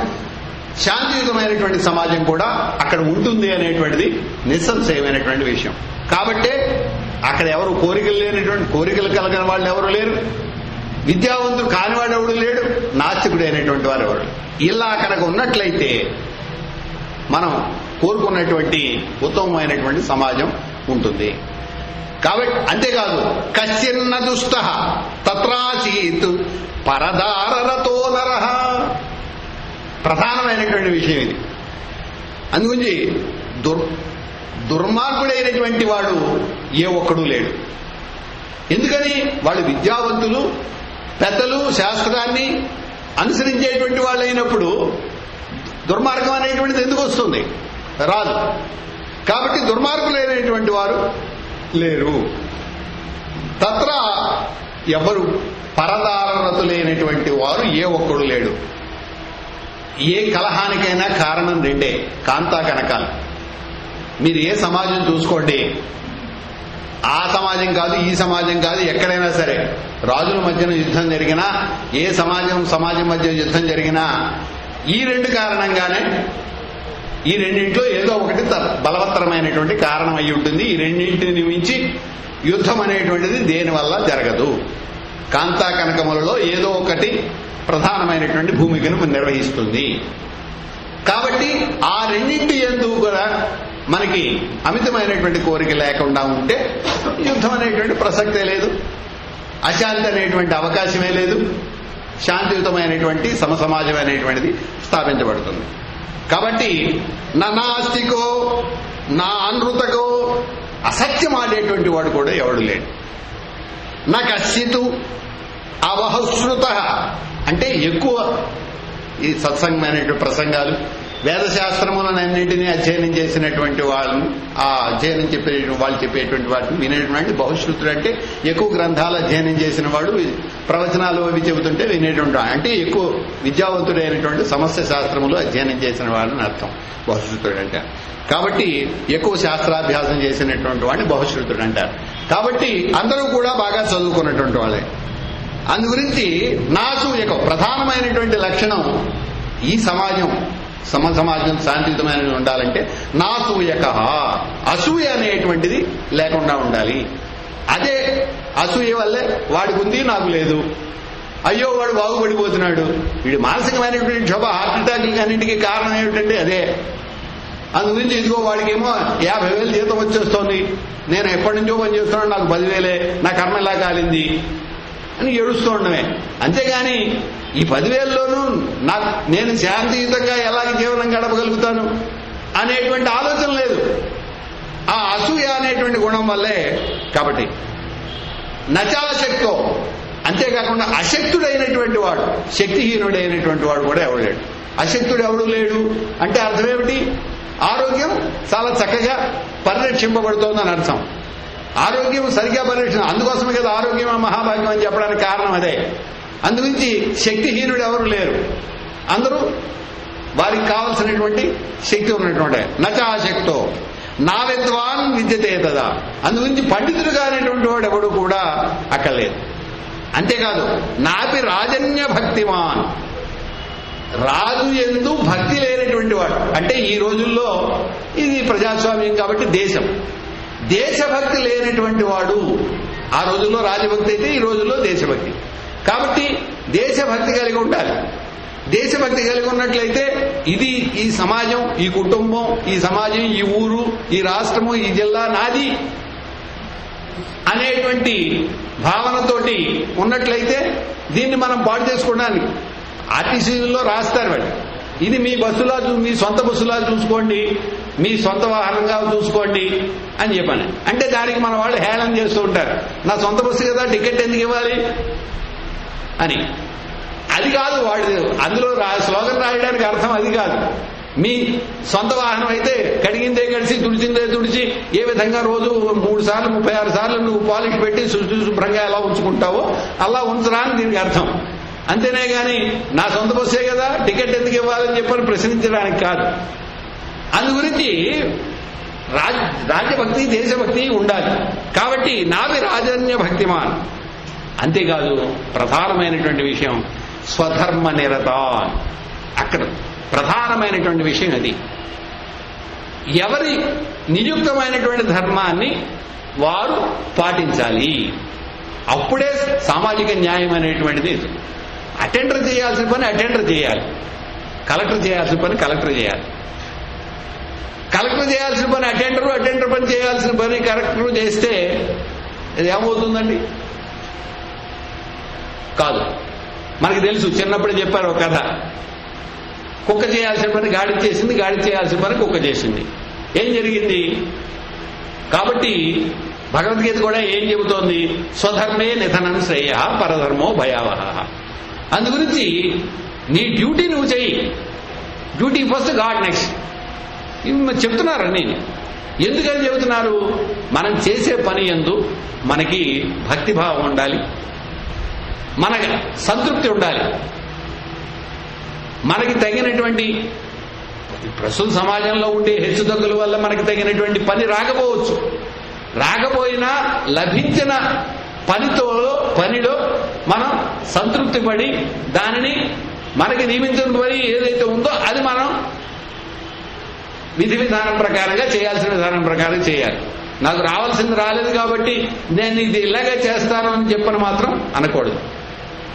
శాంతియుతమైనటువంటి సమాజం కూడా అక్కడ ఉంటుంది అనేటువంటిది నిస్సంశయమైనటువంటి విషయం. కాబట్టే అక్కడ ఎవరు కోరికలు కలిగిన వాళ్ళు ఎవరు లేరు, విద్యావంతుడు కానివాడు ఎవడు లేడు, నాస్తికుడు అయినటువంటి వారు ఎవరు. ఇలా కనుక ఉన్నట్లయితే మనం కోరుకున్నటువంటి ఉత్తమమైనటువంటి సమాజం ఉంటుంది. కాబట్టి అంతేకాదు కశ్చిన్న దుష్ట తత్రాసీత్ పరదారరతో నరః, ప్రధానమైనటువంటి విషయం ఇది. అందుగురించి దుర్మార్గుడైనటువంటి వాడు ఏ ఒక్కడూ లేడు. ఎందుకని? వాళ్ళు విద్యావంతులు, పెద్దలు, శాస్త్రాన్ని అనుసరించేటువంటి వాళ్ళు అయినప్పుడు దుర్మార్గం అనేటువంటిది ఎందుకు వస్తుంది? రాదు. కాబట్టి దుర్మార్గులైనటువంటి వారు లేరు. తత్ర ఎవరు పరదారరతులైనటువంటి వారు ఏ ఒక్కడు లేడు. ఏ కలహానికైనా కారణం రెండే, కాంతా కనకాలు. మీరు ఏ సమాజం చూసుకోండి, ఆ సమాజం కాదు ఈ సమాజం కాదు, ఎక్కడైనా సరే రాజుల మధ్యన యుద్ధం జరిగినా, ఏ సమాజం మధ్య యుద్ధం జరిగినా ఈ రెండు కారణంగానే, ఈ రెండింటిలో ఏదో ఒకటి బలవత్తరమైనటువంటి కారణం అయి ఉంటుంది. ఈ రెండింటిని మించి యుద్ధం అనేటువంటిది దేనివల్ల జరగదు. కాంతా కనకములలో ఏదో ఒకటి ప్రధానమైనటువంటి భూమికను నిర్వహిస్తుంది. కాబట్టి ఆ రెండింటి యందు కూడా మనకి అమితమైనటువంటి కోరిక లేకుండా ఉంటే యుద్ధం అనేటువంటి ప్రసక్తే లేదు, అశాంతి అనేటువంటి అవకాశమే లేదు, శాంతియుతమైనటువంటి సమసమాజం అనేటువంటిది స్థాపించబడుతుంది. కాబట్టి నా నాస్తికో నా అనృతకో, అసత్యం ఆడేటువంటి వాడు కూడా ఎవడు లేడు. నా కశ్చితు అవహశ్రుత, అంటే ఎక్కువ ఈ సత్సంగమైనటువంటి ప్రసంగాలు, వేదశాస్త్రములన్నింటినీ అధ్యయనం చేసినటువంటి వాళ్ళని, ఆ అధ్యయనం వాళ్ళు చెప్పేటువంటి వాటిని వినేటువంటి బహుశ్రుతుడు, అంటే ఎక్కువ గ్రంథాలు అధ్యయనం చేసిన వాడు ప్రవచనాలు అవి చెబుతుంటే వినేటువంటి, అంటే ఎక్కువ విద్యావంతుడైనటువంటి సమస్య శాస్త్రములు అధ్యయనం చేసిన వాళ్ళని అర్థం బహుశ్రుతుడు అంటే. కాబట్టి ఎక్కువ శాస్త్రాభ్యాసం చేసినటువంటి వాడిని బహుశ్రుతుడు అంటారు. కాబట్టి అందరూ కూడా బాగా చదువుకున్నటువంటి వాళ్ళే. అందుగురించి నాసూయక ప్రధానమైనటువంటి లక్షణం ఈ సమాజం సమాజం శాంతియుతమైనది ఉండాలంటే నాసూయక, అసూయ అనేటువంటిది లేకుండా ఉండాలి. అదే అసూయ వల్లే వాడికి ఉంది నాకు లేదు, అయ్యో వాడు బాగుపడిపోతున్నాడు, వీడి మానసికమైనటువంటి క్షోభ, హార్ట్ అటాక్ అన్నింటికి కారణం ఏమిటంటే అదే. అందుగురించి ఇదిగో వాడికేమో 50,000 జీతం వచ్చేస్తోంది, నేను ఎప్పటి నుంచో పని చేస్తున్నాను, నాకు 10,000, నా కర్మ ఇలా కాలింది అని ఏడుస్తూ ఉండమే. అంతేగాని ఈ 10,000లోనూ నేను శాంతియుతంగా ఎలాగ జీవనం గడపగలుగుతాను అనేటువంటి ఆలోచన లేదు. ఆ అసూయ అనేటువంటి గుణం వల్లే. కాబట్టి నచాశక్తో, అంతేకాకుండా అశక్తుడైనటువంటి వాడు, శక్తిహీనుడైనటువంటి వాడు కూడా ఎవడు లేడు. అశక్తుడు ఎవడు లేడు అంటే అర్థం ఏమిటి? ఆరోగ్యం చాలా చక్కగా పరిరక్షింపబడుతోందని అర్థం. ఆరోగ్యం సరిగ్గా పరిరక్షణ, అందుకోసమే కదా ఆరోగ్యం మహాభాగ్యం అని చెప్పడానికి కారణం అదే. అందుగురించి శక్తిహీనుడు ఎవరు లేరు, అందరూ వారికి కావలసినటువంటి శక్తి ఉన్నటువంటి. నచాశక్తో నా విద్వాన్ విద్యతే తదా, అందుగురించి పండితుడుగా అనేటువంటి వాడు ఎవడు కూడా అక్కర్లేదు. అంతేకాదు నాపి రాజన్య భక్తిమాన్, రాజు యందు భక్తి లేనటువంటి వాడు. అంటే ఈ రోజుల్లో ఇది ప్రజాస్వామ్యం కాబట్టి దేశభక్తి లేనటువంటి వాడు. ఆ రోజుల్లో రాజభక్తి అయితే ఈ రోజుల్లో దేశభక్తి. కాబట్టి దేశభక్తి కలిగి ఉండాలి. దేశభక్తి కలిగి ఉన్నట్లయితే ఇది ఈ సమాజం, ఈ కుటుంబం, ఈ సమాజం, ఈ ఊరు, ఈ రాష్ట్రము, ఈ జిల్లా నాది అనేటువంటి భావనతోటి ఉన్నట్లయితే దీన్ని మనం పాడు చేసుకోవడానికి ఆర్టీసీలో రాస్తారు వాళ్ళు, ఇది మీ బస్సులా, మీ సొంత బస్సులా చూసుకోండి, మీ సొంత వాహనంగా చూసుకోండి అని చెప్పాను. అంటే దానికి మన వాళ్ళు హేళన చేస్తూ ఉంటారు, నా సొంత బస్సు కదా టికెట్ ఎందుకు ఇవ్వాలి అని. అది కాదు వాడు అందులో స్లోగన్ రాయడానికి అర్థం అది కాదు. మీ సొంత వాహనం అయితే కడిగిందే కడిసి తుడిచిందే తుడిచి ఏ విధంగా రోజు 3 సార్లు 36 సార్లు నువ్వు పాలిష్ పెట్టి శుభ్రంగా ఎలా ఉంచుకుంటావో అలా ఉంచరా అని దీనికి అర్థం. అంతేనే గాని నా సొంత బస్సే కదా టికెట్ ఎందుకు ఇవ్వాలని చెప్పని ప్రశ్నించడానికి కాదు. అందుగురించి రాజ్యభక్తి దేశభక్తి ఉండాలి. కాబట్టి నావి రాజన్య భక్తిమాన్. అంతేకాదు ప్రధానమైనటువంటి విషయం స్వధర్మ నిరతాన్. అక్కడ ప్రధానమైనటువంటి విషయం అది. ఎవరి నియుక్తమైనటువంటి ధర్మాన్ని వారు పాటించాలి. అప్పుడే సామాజిక న్యాయం అనేటువంటిది. అటెండర్ చేయాల్సిన పని అటెండర్ చేయాలి, కలెక్టర్ చేయాల్సిన పని కలెక్టర్ చేయాలి, కలెక్టర్ చేయాల్సిన పని అటెండరు, అటెండర్ పని చేయాల్సిన పని కలెక్టర్ చేస్తే ఇది ఏమవుతుందండి? కాదు. మనకి తెలుసు, చిన్నప్పుడే చెప్పారు ఒక కథ. కుక్క చేయాల్సిన పని గాడి చేసింది, గాడి చేయాల్సిన పని కుక్క చేసింది. ఏం జరిగింది? కాబట్టి భగవద్గీత కూడా ఏం చెబుతోంది? స్వధర్మే నిధనం శ్రేయ పరధర్మో భయావహ. అందుగురించి నీ డ్యూటీ నువ్వు చెయ్యి, డ్యూటీ ఫస్ట్, గాడ్ నెక్స్ట్. ఇవి చెప్తున్నారని. ఎందుకని చెబుతున్నారు? మనం చేసే పని యందు మనకి భక్తిభావం ఉండాలి, మనకి సంతృప్తి ఉండాలి, మనకి తగినటువంటి ప్రస్తుత సమాజంలో ఉండే హెచ్చుతగ్గుల వల్ల మనకి తగినటువంటి పని రాకపోవచ్చు. రాకపోయినా లభించిన పనిలో మనం సంతృప్తి పడి దానిని మనకి నియమించిన పని ఏదైతే ఉందో అది మనం విధి విధానం ప్రకారంగా చేయాల్సిన విధానం ప్రకారం చేయాలి. నాకు రావాల్సింది రాలేదు కాబట్టి నేను ఇది ఇలాగే చేస్తాను అని చెప్పని మాత్రం అనకూడదు.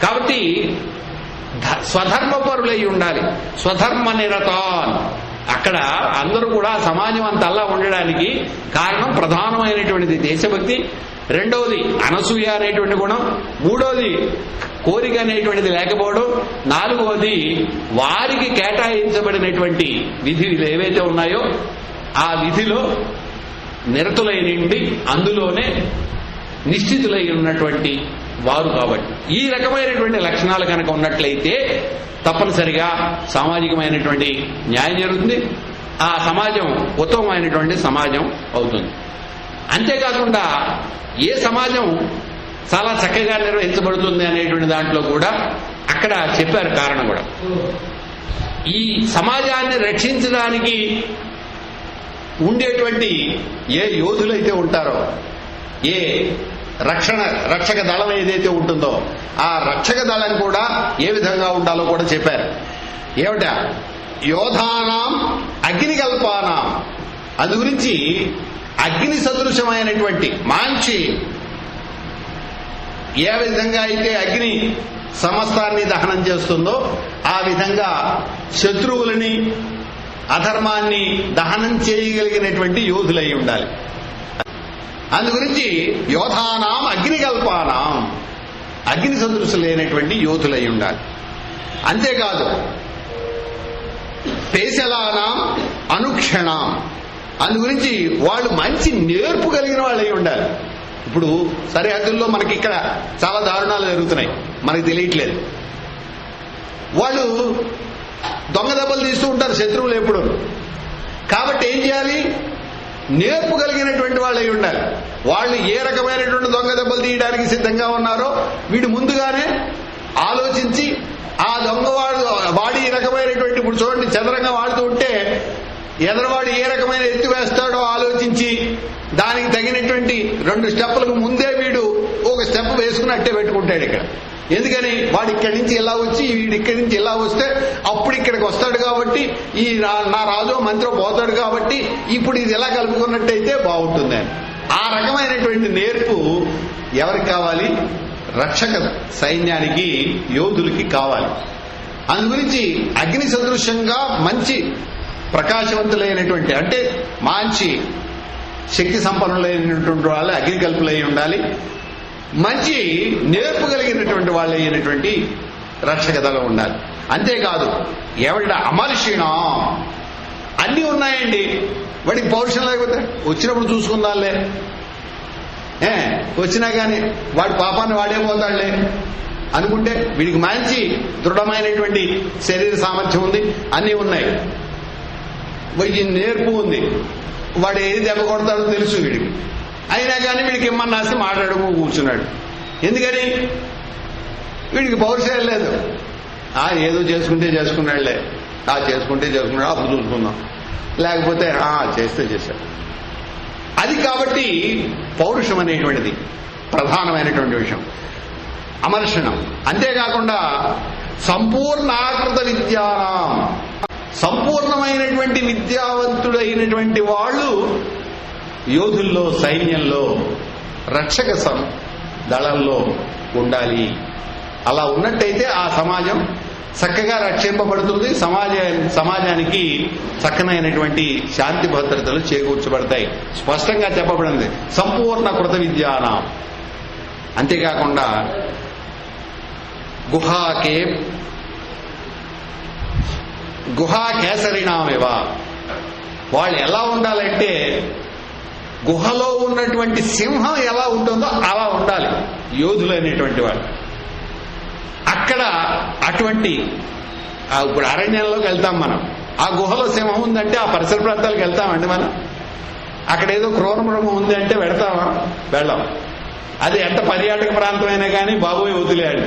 కాబట్టి స్వధర్మపరులై ఉండాలి, స్వధర్మ నిరతాన్. అక్కడ అందరూ కూడా సమాజం అంతల్లా ఉండడానికి కారణం ప్రధానమైనటువంటిది దేశభక్తి, రెండవది అనసూయ అనేటువంటి గుణం, మూడవది కోరిక అనేటువంటిది లేకపోవడం, నాలుగవది వారికి కేటాయించబడినటువంటి విధులు ఏవైతే ఉన్నాయో ఆ విధిలో నిరతులై నిండి అందులోనే నిశ్చితులై ఉన్నటువంటి వారు. కాబట్టి ఈ రకమైనటువంటి లక్షణాలు కనుక ఉన్నట్లయితే తప్పనిసరిగా సామాజికమైనటువంటి న్యాయం జరుగుతుంది, ఆ సమాజం ఉత్తమమైనటువంటి సమాజం అవుతుంది. అంతేకాకుండా ఏ సమాజం చాలా చక్కగా నిర్వహించబడుతుంది అనేటువంటి దాంట్లో కూడా అక్కడ చెప్పారు కారణం కూడా. ఈ సమాజాన్ని రక్షించడానికి ఉండేటువంటి ఏ యోధులైతే ఉంటారో, ఏ రక్షక దళం ఏదైతే ఉంటుందో ఆ రక్షక దళం కూడా ఏ విధంగా ఉండాలో కూడా చెప్పారు. ఏమిట? యోధానాం అగ్నికల్పానాం. అందు గురించి అగ్ని సదృశమైనటువంటి మంచి, ఏ విధంగా అయితే అగ్ని సమస్తాన్ని దహనం చేస్తుందో ఆ విధంగా శత్రువులని అధర్మాన్ని దహనం చేయగలిగినటువంటి యోధులై ఉండాలి. అందుగురించి యోధానాం అగ్నికల్పానాం, అగ్ని సదృశులైనటువంటి యోధులై ఉండాలి. అంతేకాదు పేశలానాం అనుక్షణం. అందుగురించి వాళ్ళు మంచి నేర్పు కలిగిన వాళ్ళై ఉండాలి. ఇప్పుడు సరిహద్దుల్లో మనకి ఇక్కడ చాలా దారుణాలు జరుగుతున్నాయి, మనకి తెలియట్లేదు. వాళ్ళు దొంగ దెబ్బలు తీస్తూ ఉంటారు శత్రువులు ఎప్పుడు. కాబట్టి ఏం చేయాలి? నేర్పు కలిగినటువంటి వాళ్ళు అయి ఉండాలి. వాళ్ళు ఏ రకమైనటువంటి దొంగ దెబ్బలు తీయడానికి సిద్ధంగా ఉన్నారో వీడు ముందుగానే ఆలోచించి ఆ దొంగవాడు వాడి ఈ రకమైనటువంటి, ఇప్పుడు చూడండి చదరంగా వాడుతూ ఉంటే ఎదరవాడు ఏ రకమైన ఎత్తు వేస్తాడో ఆలోచించి దానికి తగినటువంటి 2 స్టెప్పులకు ముందే వీడు ఒక స్టెప్ వేసుకుని అట్టే పెట్టుకుంటాడు ఇక్కడ. ఎందుకని? వాడు ఇక్కడి నుంచి ఇలా వచ్చి వీడు ఇక్కడి నుంచి ఇలా వస్తే అప్పుడు ఇక్కడికి వస్తాడు కాబట్టి ఈ నా రాజు మంత్రి పోతాడు కాబట్టి ఇప్పుడు ఇది ఎలా కలుపుకున్నట్టయితే బాగుంటుంది. ఆ రకమైనటువంటి నేర్పు ఎవరికి కావాలి? రక్షక సైన్యానికి, యోధులకి కావాలి. అందుగురించి అగ్ని సదృశ్యంగా మంచి ప్రకాశవంతులైనటువంటి, అంటే మంచి శక్తి సంపన్నులైనటువంటి వాళ్ళు అగ్నికల్పులై ఉండాలి. మంచి నేర్పు కలిగినటువంటి వాళ్ళు అయినటువంటి రక్షక దళం ఉండాలి. అంతేకాదు ఎవడ అమర్షిణం, అన్నీ ఉన్నాయండి, వాడికి పౌరుషం లేకపోతే వచ్చినప్పుడు చూసుకుందాంలే, వచ్చినా కానీ వాడి పాపాన్ని వాడే పోతాడులే అనుకుంటే వీడికి మంచి దృఢమైనటువంటి శరీర సామర్థ్యం ఉంది, అన్నీ ఉన్నాయి, వీడికి నేర్పు ఉంది, వాడు ఏది దెబ్బ కొడతాడో తెలుసు వీడికి. అయినా కానీ వీడికి ఇమ్మన్నాసి మాట్లాడుకో కూర్చున్నాడు. ఎందుకని? వీడికి పౌరుషం లేదు. ఏదో చేసుకుంటే చేసుకున్నాడులే, చేసుకుంటే చేసుకున్నాడు, అప్పుడు చూసుకుందాం, లేకపోతే చేస్తే చేశాడు. అది కాబట్టి పౌరుషం అనేటువంటిది ప్రధానమైనటువంటి విషయం, అమర్షణం. అంతేకాకుండా సంపూర్ణాకృత విద్యానాం, సంపూర్ణమైనటువంటి విద్యావంతుడైనటువంటి వాళ్ళు యోధుల్లో, సైన్యంలో రక్షక దళంలో ఉండాలి. అలా ఉన్నట్టయితే ఆ సమాజం చక్కగా రక్షింపబడుతుంది. సమాజానికి చక్కనైనటువంటి శాంతి భద్రతలు చేకూర్చబడతాయి. స్పష్టంగా చెప్పబడింది సంపూర్ణ కృత విద్యానాం. అంతేకాకుండా గుహా కేసరినామేవ, వాళ్ళు ఎలా ఉండాలంటే గుహలో ఉన్నటువంటి సింహం ఎలా ఉంటుందో అలా ఉండాలి యోధులు అనేటువంటి వాళ్ళు. అక్కడ అటువంటి ఇప్పుడు అరణ్యంలోకి వెళ్తాం మనం, ఆ గుహలో సింహం ఉందంటే ఆ పరిసర ప్రాంతాలకు వెళ్తామండి మనం. అక్కడ ఏదో క్రూరమృగం ఉంది అంటే వెళ్తామా? వెళ్ళాం. అది ఎంత పర్యాటక ప్రాంతమైనా కానీ బాబోయ్ వదిలేయాలి.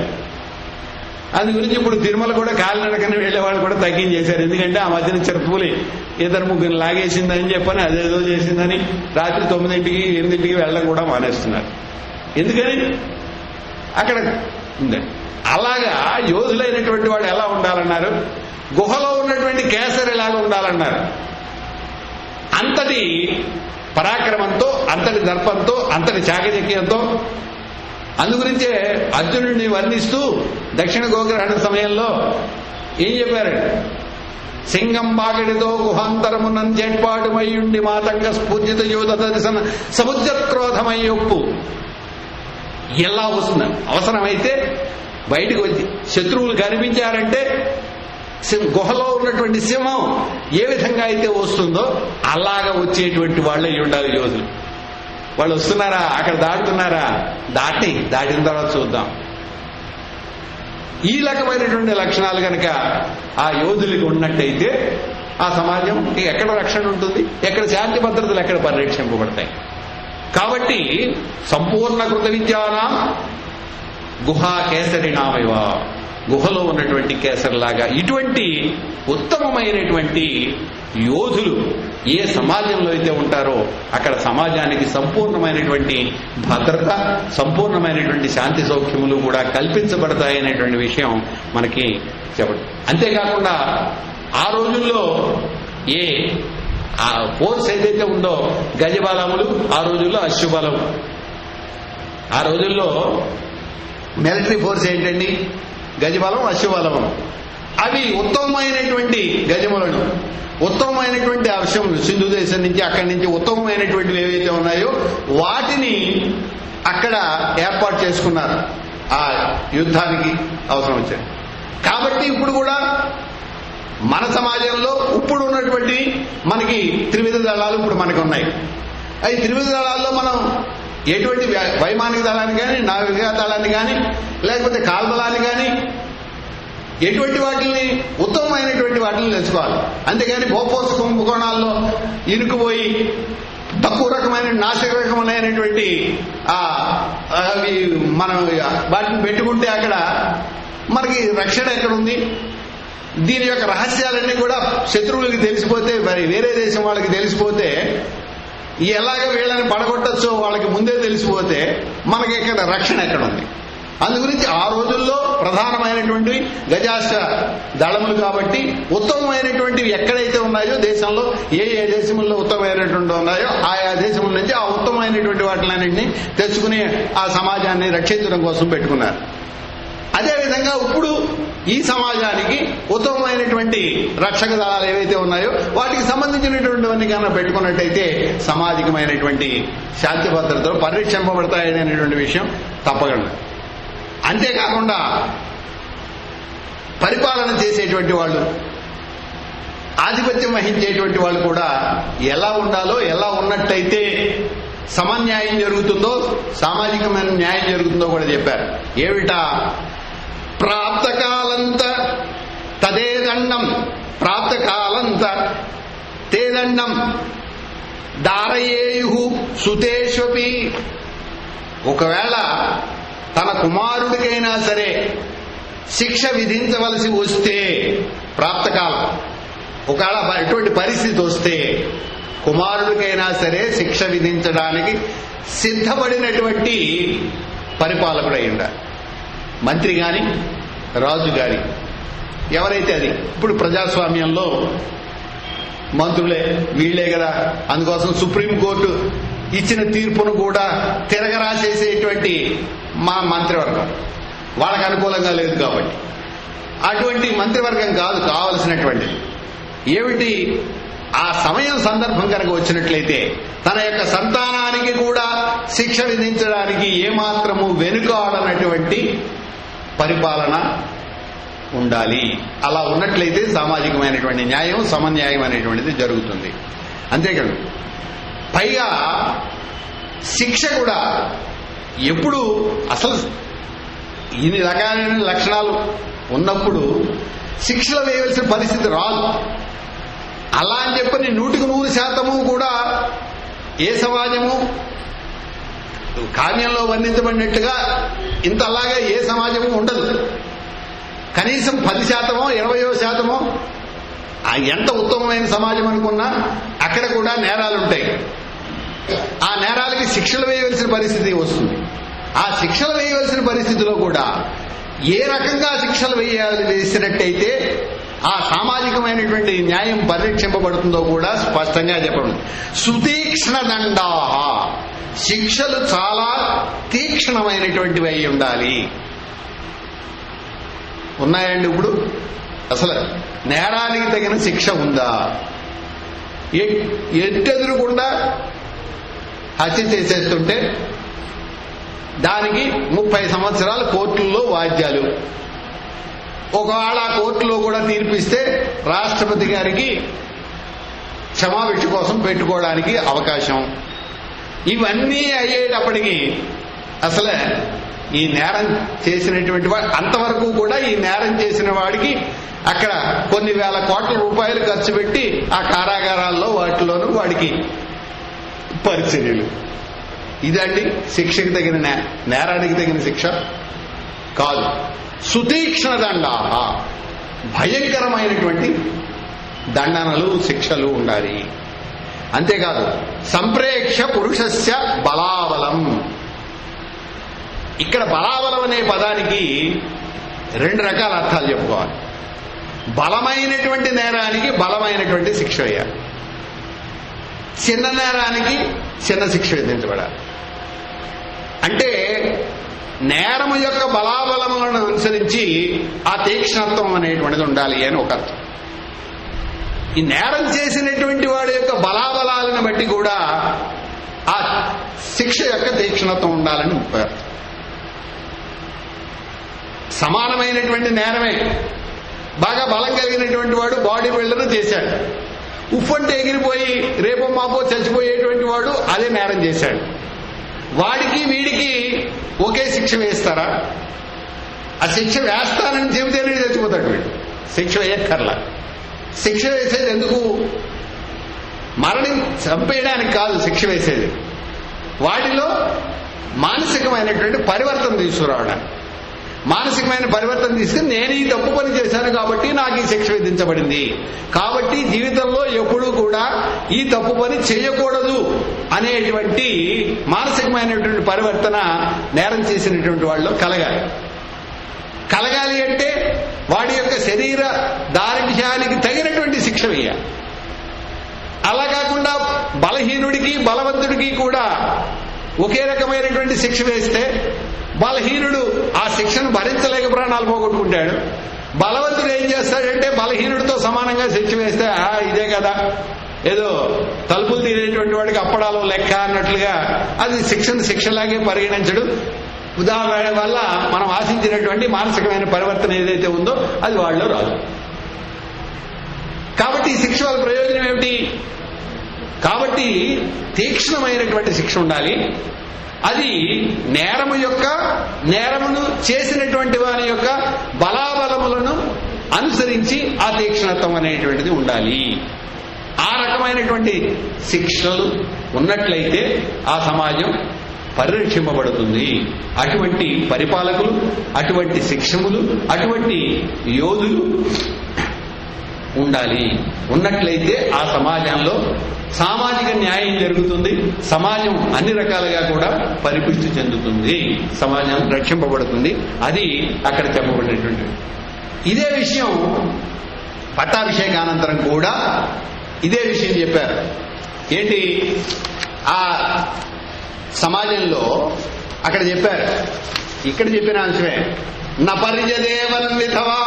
అందు గురించి ఇప్పుడు తిరుమల కూడా కాలినడకని వెళ్లేవాళ్ళు కూడా తగ్గించేశారు. ఎందుకంటే ఆ మధ్యన చిరుతపులి ఇద్దరు ముగ్గురు లాగేసిందని చెప్పని అదేదో చేసిందని రాత్రి 9ంటికి 8ంటికి వెళ్ళడం కూడా మానేస్తున్నారు. ఎందుకని అక్కడ ఉందండి. అలాగా యోధులైనటువంటి వాళ్ళు ఎలా ఉండాలన్నారు? గుహలో ఉన్నటువంటి కేసరి ఎలాగా ఉండాలన్నారు? అంతటి పరాక్రమంతో, అంతటి దర్పంతో, అంతటి చాకచక్యంతో. అందుగురించే అర్జునుడిని వర్ణిస్తూ దక్షిణ గోగ్రహణ సమయంలో ఏం చెప్పారు? సింగం బాగడితో గుహాంతరమునం జడ్పాటుమయ్యుండి మాతంగ స్ఫూర్జిత యోధ దర్శన సముద్రక్రోధమయ్యొప్పు. ఎలా వస్తుంది? అవసరమైతే బయటకు వచ్చి శత్రువులు కనిపించారంటే గుహలో ఉన్నటువంటి సింహం ఏ విధంగా అయితే వస్తుందో అలాగా వచ్చేటువంటి వాళ్ళే ఉండాలి యోధులు. వాళ్ళు వస్తున్నారా? అక్కడ దాటుతున్నారా? దాటిన తర్వాత చూద్దాం. ఈ రకమైనటువంటి లక్షణాలు కనుక ఆ యోధులకి ఉన్నట్టయితే ఆ సమాజం ఎక్కడ రక్షణ ఉంటుంది, ఎక్కడ శాంతి భద్రతలు ఎక్కడ పరిరక్షింపబడతాయి. కాబట్టి సంపూర్ణ కృత విద్యానాం గుహా కేసరినామేవ, గుహలో ఉన్నటువంటి కేసరిలాగా ఇటువంటి ఉత్తమమైనటువంటి యోధులు ఏ సమాజంలో అయితే ఉంటారో అక్కడ సమాజానికి సంపూర్ణమైనటువంటి భద్రత, సంపూర్ణమైనటువంటి శాంతి సౌఖ్యములు కూడా కల్పించబడతాయనేటువంటి విషయం మనకి చెప్పడం. అంతేకాకుండా ఆ రోజుల్లో ఏ ఫోర్స్ ఏదైతే ఉందో గజబలములు, ఆ రోజుల్లో అశ్వబలం. ఆ రోజుల్లో మిలిటరీ ఫోర్స్ ఏంటండి? గజబలం, అశ్వబలం. అవి ఉత్తమమైనటువంటి గజములను, ఉత్తమమైనటువంటి అశ్వములు సింధు దేశం నుంచి అక్కడి నుంచి ఉత్తమమైనటువంటివి ఏవైతే ఉన్నాయో వాటిని అక్కడ ఏర్పాటు చేసుకున్నారు ఆ యుద్ధానికి అవసరం వచ్చాయి. కాబట్టి ఇప్పుడు కూడా మన సమాజంలో ఇప్పుడు ఉన్నటువంటి మనకి త్రివిధ దళాలు ఇప్పుడు మనకు ఉన్నాయి. ఈ త్రివిధ దళాల్లో మనం ఎటువంటి వైమానిక దళాన్ని కానీ, నావికా దళాన్ని కానీ, లేకపోతే కాల్బలాన్ని కానీ, ఎటువంటి వాటిని ఉత్తమమైనటువంటి వాటిని తెలుసుకోవాలి. అంతేగాని బోఫోర్స్ కుంభకోణాల్లో ఇరుకుపోయి తక్కువ రకమైన నాశక రకమైనటువంటి అవి మనం వాటిని పెట్టుకుంటే అక్కడ మనకి రక్షణ ఎక్కడుంది? దీని యొక్క రహస్యాలన్నీ కూడా శత్రువులకి తెలిసిపోతే, మరి వేరే దేశం వాళ్ళకి తెలిసిపోతే, ఎలాగ వీళ్ళని పడగొట్టచ్చో వాళ్ళకి ముందే తెలిసిపోతే మనకి ఇక్కడ రక్షణ ఎక్కడుంది? అందుగురించి ఆ రోజుల్లో ప్రధానమైనటువంటి గజాశ్వ దళములు కాబట్టి ఉత్తమమైనటువంటివి ఎక్కడైతే ఉన్నాయో దేశంలో, ఏ ఏ దేశంలో ఉత్తమమైనటువంటి ఉన్నాయో ఆయా దేశముల నుంచి ఆ ఉత్తమమైనటువంటి వాటిలన్నింటినీ తెచ్చుకుని ఆ సమాజాన్ని రక్షించడం కోసం పెట్టుకున్నారు. అదేవిధంగా ఇప్పుడు ఈ సమాజానికి ఉత్తమమైనటువంటి రక్షక దళాలు ఏవైతే ఉన్నాయో వాటికి సంబంధించినటువంటివన్నీ కన్నా పెట్టుకున్నట్టయితే సామాజికమైనటువంటి శాంతి భద్రతలు పరిరక్షింపబడతాయనేటువంటి విషయం తప్పకుండా. అంతేకాకుండా పరిపాలన చేసేటువంటి వాళ్ళు, ఆధిపత్యం వహించేటువంటి వాళ్ళు కూడా ఎలా ఉండాలో, ఎలా ఉన్నట్టయితే సమన్యాయం జరుగుతుందో, సామాజికమైన న్యాయం జరుగుతుందో కూడా చెప్పారు. ఏమిటా? ప్రాప్తకాలంత తదేదండం, ప్రాప్తకాలంత తేదండం దారయేయు సుతేష్వపి. ఒకవేళ తన కుమారుడికైనా సరే శిక్ష విధించవలసి వస్తే, ప్రాప్తకాలం ఒకవేళ ఎటువంటి పరిస్థితి వస్తే కుమారుడికైనా సరే శిక్ష విధించడానికి సిద్ధపడినటువంటి పరిపాలకుడై ఉండాలి. మంత్రి గాని, రాజు గాని, ఎవరైతే అది. ఇప్పుడు ప్రజాస్వామ్యంలో మంత్రులే వీళ్లే కదా. అందుకోసం సుప్రీంకోర్టు ఇచ్చిన తీర్పును కూడా తిరగరాసేసేటువంటి మా మంత్రివర్గం వాళ్ళకు అనుకూలంగా లేదు కాబట్టి. అటువంటి మంత్రివర్గం కాదు కావలసినటువంటిది. ఏమిటి? ఆ సమయం సందర్భం కనుక వచ్చినట్లయితే తన యొక్క సంతానానికి కూడా శిక్ష విధించడానికి ఏమాత్రము వెనుకాడనటువంటి పరిపాలన ఉండాలి. అలా ఉన్నట్లయితే సామాజికమైనటువంటి న్యాయం, సమన్యాయం అనేటువంటిది జరుగుతుంది. అంతేకాదు, పైగా శిక్ష కూడా ఎప్పుడు అసలు ఇన్ని రకాలైన లక్షణాలు ఉన్నప్పుడు శిక్షలు వేయవలసిన పరిస్థితి రాదు. అలా అని చెప్పని 100% కూడా ఏ సమాజము కావ్యంలో వర్ణించబడినట్టుగా ఇంతలాగా ఏ సమాజము ఉండదు. కనీసం 10%, 20% ఎంత ఉత్తమమైన సమాజం అనుకున్నా అక్కడ కూడా నేరాలుంటాయి. ఆ నేరాలకి శిక్షలు వేయవలసిన పరిస్థితి వస్తుంది. ఆ శిక్షలు వేయవలసిన పరిస్థితిలో కూడా ఏ రకంగా శిక్షలు వేసినట్టయితే ఆ సామాజికమైనటువంటి న్యాయం పరిరక్షింపబడుతుందో కూడా స్పష్టంగా చెప్పడం. సుతీక్ష్ణ దండా, శిక్షలు చాలా తీక్ష్ణమైనటువంటివి అయి ఉండాలి. ఉన్నాయండి ఇప్పుడు? అసలు నేరానికి తగిన శిక్ష ఉందా? ఎట్టెదురుకుండా హత్య చేసేస్తుంటే దానికి 30 సంవత్సరాలు కోర్టుల్లో వాద్యాలు. ఒకవేళ కోర్టులో కూడా తీర్పిస్తే రాష్ట్రపతి గారికి క్షమాభిక్ష కోసం పెట్టుకోవడానికి అవకాశం. ఇవన్నీ అయ్యేటప్పటికీ అసలు ఈ నేరం చేసినటువంటి వాడు అంతవరకు కూడా ఈ నేరం చేసిన వాడికి అక్కడ కొన్ని వేల కోట్ల రూపాయలు ఖర్చు పెట్టి ఆ కారాగారాల్లో వాటిలోనూ వాడికి పరిచర్యలు. ఇదండి శిక్షకి తగిన నేరానికి తగిన శిక్ష కాదు. సుతీక్ష్ణ దండా, భయంకరమైనటువంటి దండనలు, శిక్షలు ఉండాలి. అంతేకాదు సంప్రేక్ష పురుషస్య బలాబలం. ఇక్కడ బలాబలం అనే పదానికి 2 రకాల అర్థాలు చెప్పుకోవాలి. బలమైనటువంటి నేరానికి బలమైనటువంటి శిక్ష వేయాలి, చిన్న నేరానికి చిన్న శిక్ష విధించబడాలి. అంటే నేరము యొక్క బలాబలములను అనుసరించి ఆ తీక్ష్ణత్వం అనేటువంటిది ఉండాలి అని ఒక అర్థం. ఈ నేరం చేసినటువంటి వాడి యొక్క బలాబలాలను బట్టి కూడా ఆ శిక్ష యొక్క తీక్ష్ణత్వం ఉండాలని అర్థం. సమానమైనటువంటి నేరమే. బాగా బలం కలిగినటువంటి వాడు బాడీ బిల్డర్ చేశాడు, ఉఫ్ఫంటే ఎగిరిపోయి రేపో మాపో చచ్చిపోయేటువంటి వాడు అదే నేరం చేశాడు. వాడికి వీడికి ఒకే శిక్ష వేస్తారా? ఆ శిక్ష వేస్తానని చెబితేనే చచ్చిపోతాడు వీడు. శిక్ష వేయక్కర్లా. శిక్ష వేసేది ఎందుకు? చంపేయడానికి కాదు శిక్ష వేసేది, వాటిలో మానసికమైనటువంటి పరివర్తన తీసుకురావడానికి. మానసికమైన పరివర్తన తీసుకుని నేను ఈ తప్పు పని చేశాను కాబట్టి నాకు ఈ శిక్ష విధించబడింది, కాబట్టి జీవితంలో ఎప్పుడూ కూడా ఈ తప్పు పని చేయకూడదు అనేటువంటి మానసికమైనటువంటి పరివర్తన నేరం చేసినటువంటి వాళ్ళలో కలగాలి అంటే వాడి యొక్క శరీర దారిద్ర్యానికి తగినటువంటి శిక్ష వేయాలి. అలా కాకుండా బలహీనుడికి బలవంతుడికి కూడా ఒకే రకమైనటువంటి శిక్ష వేస్తే బలహీనుడు ఆ శిక్షను భరించలేక ప్రాణాలు పోగొట్టుకుంటాడు. బలవంతుడు ఏం చేస్తాడంటే బలహీనుడితో సమానంగా శిక్ష వేస్తే ఇదే కదా, ఏదో తలుపులు తీరేటువంటి వాడికి అప్పడాలో లెక్క అన్నట్లుగా అది శిక్షలాగే పరిగణించడు. ఉదాహరణ వల్ల మనం ఆశించినటువంటి మానసికమైన పరివర్తన ఏదైతే ఉందో అది వాళ్ళలో రాదు. కాబట్టి ఈ శిక్ష వల్ల ప్రయోజనం ఏమిటి? కాబట్టి తీక్ష్ణమైనటువంటి శిక్ష ఉండాలి. అది నేరమును చేసినటువంటి వారి యొక్క బలాబలములను అనుసరించి ఆ తీక్ష్ణత్వం అనేటువంటిది ఉండాలి. ఆ రకమైనటువంటి శిక్షలు ఉన్నట్లయితే ఆ సమాజం పరిరక్షింపబడుతుంది. అటువంటి పరిపాలకులు, అటువంటి శిక్షములు, అటువంటి యోధులు ఉండాలి. ఉన్నట్లయితే ఆ సమాజంలో సామాజిక న్యాయం జరుగుతుంది, సమాజం అన్ని రకాలుగా కూడా పరిపుష్టి చెందుతుంది, సమాజం రక్షింపబడుతుంది. అది అక్కడ చెప్పబడినటువంటి ఇదే విషయం పట్టాభిషేకానంతరం కూడా ఇదే విషయం చెప్పారు. ఏంటి? ఆ సమాజంలో అక్కడ చెప్పారు ఇక్కడ చెప్పిన అంశమే. నపర్యదేవన్ విధవా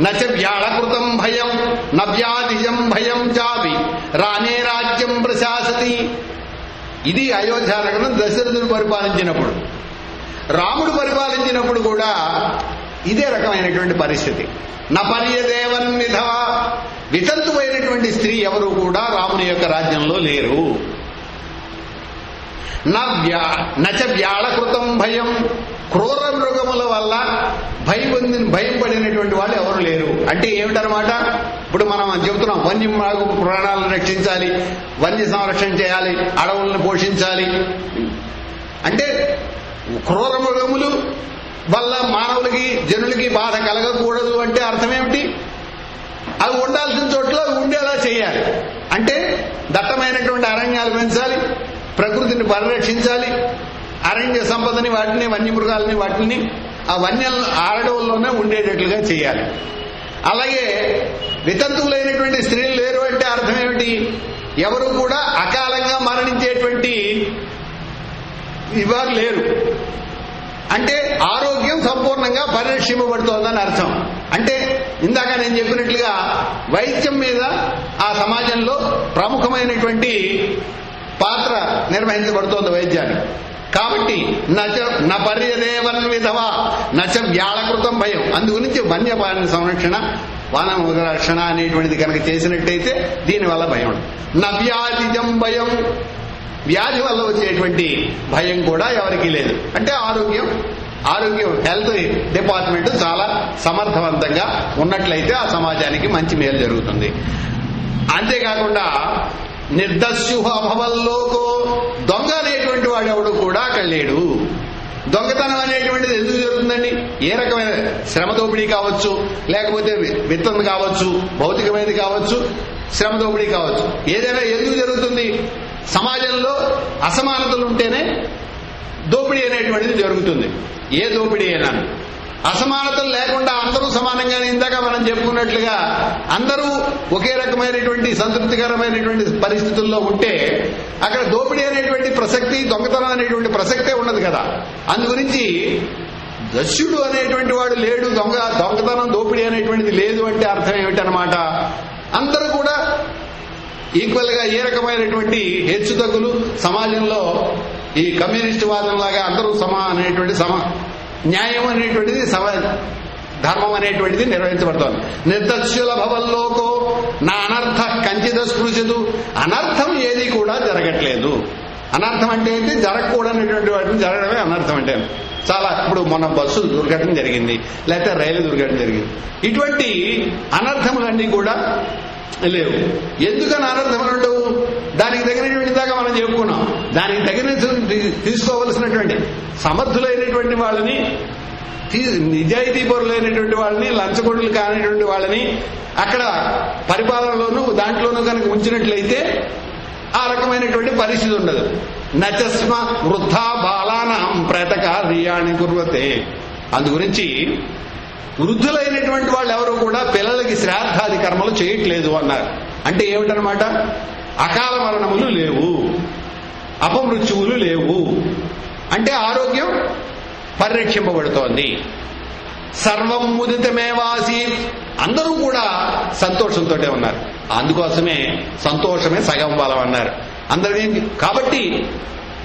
నచ వ్యాళకృతం భయం నవ్యాధిజం భయం చాపి రానే రాజ్యం ప్రశాసతి. ఇది అయోధ్యానగరం దశరథుడు పరిపాలించినప్పుడు. రాముడు పరిపాలించినప్పుడు కూడా ఇదే రకమైనటువంటి పరిస్థితి. నపర్యదేవన్ విధవా, వితంతువైనటువంటి స్త్రీ ఎవరు కూడా రాముని యొక్క రాజ్యంలో లేరు. నచ వ్యాళకృతం భయం, క్రూర మృగముల వల్ల భయం పడినటువంటి వాళ్ళు ఎవరు లేరు. అంటే ఏమిటనమాట, ఇప్పుడు మనం చెబుతున్నాం వన్యమృగ ప్రాణాలను రక్షించాలి, వన్య సంరక్షణ చేయాలి, అడవులను పోషించాలి. అంటే క్రూర మృగములు వల్ల మానవులకి జనులకి బాధ కలగకూడదు అంటే అర్థం ఏమిటి? అవి ఉండాల్సిన చోట్ల ఉండేలా చేయాలి. అంటే దట్టమైనటువంటి అరణ్యాలు పెంచాలి, ప్రకృతిని పరిరక్షించాలి, అరణ్య సంపదని వాటిని వన్యమృగాలని వాటిని ఆ వన్య అడవుల్లోనే ఉండేటట్లుగా చేయాలి. అలాగే వితంతువులైనటువంటి స్త్రీలు లేరు అంటే అర్థం ఏమిటి? ఎవరు కూడా అకాలంగా మరణించేటువంటి ఇవారు లేరు. అంటే ఆరోగ్యం సంపూర్ణంగా పరిరక్షింపబడుతోందని అర్థం. అంటే ఇందాక నేను చెప్పినట్లుగా వైద్యం మీద ఆ సమాజంలో ప్రముఖమైనటువంటి పాత్ర నిర్వహించబడుతోంది వైద్యాన్ని. కాబట్టి న పర్యదేవన్ విధవా నచ వ్యాళకృతం భయం. అందుగురించి వన్యప్రాణి సంరక్షణ వనమృగ రక్షణ అనేటువంటిది కనుక చేసినట్టయితే దీనివల్ల భయం. నవ్యాధిజం భయం, వ్యాధి వల్ల వచ్చేటువంటి భయం కూడా ఎవరికీ లేదు. అంటే ఆరోగ్యం హెల్త్ డిపార్ట్మెంట్ చాలా సమర్థవంతంగా ఉన్నట్లయితే ఆ సమాజానికి మంచి మేలు జరుగుతుంది. అంతేకాకుండా నిర్దస్యు అభవల్లోకో, దొంగ అనేటువంటి వాడు ఎవడు కూడా అక్కడ లేడు. దొంగతనం అనేటువంటిది ఎందుకు జరుగుతుందండి? ఏ రకమైన శ్రమ దోపిడీ కావచ్చు, లేకపోతే విత్తం కావచ్చు, భౌతికమైనది కావచ్చు, శ్రమ దోపిడీ కావచ్చు, ఏదైనా ఎందుకు జరుగుతుంది? సమాజంలో అసమానతలు ఉంటేనే దోపిడీ అనేటువంటిది జరుగుతుంది. ఏ దోపిడీ అయినా అసమానతలు లేకుండా అందరూ సమానంగానే, ఇందాక మనం చెప్పుకున్నట్లుగా అందరూ ఒకే రకమైనటువంటి సంతృప్తికరమైనటువంటి పరిస్థితుల్లో ఉంటే అక్కడ దోపిడీ అనేటువంటి ప్రసక్తి, దొంగతనం అనేటువంటి ప్రసక్తే ఉండదు కదా. అందుగురించి దస్యుడు అనేటువంటి వాడు లేడు, దొంగతనం దోపిడీ అనేటువంటిది లేదు అంటే అర్థం ఏమిటనమాట? అందరూ కూడా ఈక్వల్ గా ఏ రకమైనటువంటి హెచ్చు తగ్గులు సమాజంలో ఈ కమ్యూనిస్టు వాదంలాగా అందరూ అనేటువంటి న్యాయం అనేటువంటిది ధర్మం అనేటువంటిది నిర్వహించబడుతోంది. నిర్దస్యుల భవల్లోకో నా అనర్థ కంచిత స్పృశదు, అనర్థం ఏది కూడా జరగట్లేదు. అనర్థం అంటే ఏంటి? జరగకూడనటువంటి వాటిని జరగడమే అనర్థం అంటే. చాలా ఇప్పుడు మొన్న బస్సు దుర్ఘటన జరిగింది, లేకపోతే రైలు దుర్ఘటన జరిగింది. ఇటువంటి అనర్థములన్నీ కూడా లేవు. ఎందుకని అనర్థములు ఉండవు? దానికి తగినటువంటి దాకా మనం చెప్పుకున్నాం. దానికి తగిన తీసుకోవలసినటువంటి సమర్థులైనటువంటి వాళ్ళని, నిజాయితీ పరులైనటువంటి వాళ్ళని, లంచగొండులు కానిటువంటి వాళ్ళని అక్కడ పరిపాలనలోనూ దాంట్లోనూ కనుక ఉంచినట్లయితే ఆ రకమైనటువంటి పరిస్థితి ఉండదు. నచస్మ వృద్ధా బాలానాం ప్రేతకార్యాణి కుర్వతే. అందుగురించి వృద్ధులైనటువంటి వాళ్ళు ఎవరు కూడా పిల్లలకి శ్రాద్ధాది కర్మలు చేయట్లేదు అన్నారు. అంటే ఏమిటనమాట? అకాల మరణములు లేవు, అపమృత్యువులు లేవు. అంటే ఆరోగ్యం పరిరక్షింపబడుతోంది. సర్వం ముదితమేవాసి, అందరూ కూడా సంతోషంతో ఉన్నారు. అందుకోసమే సంతోషమే సగం బలం అన్నారు అందరికీ. కాబట్టి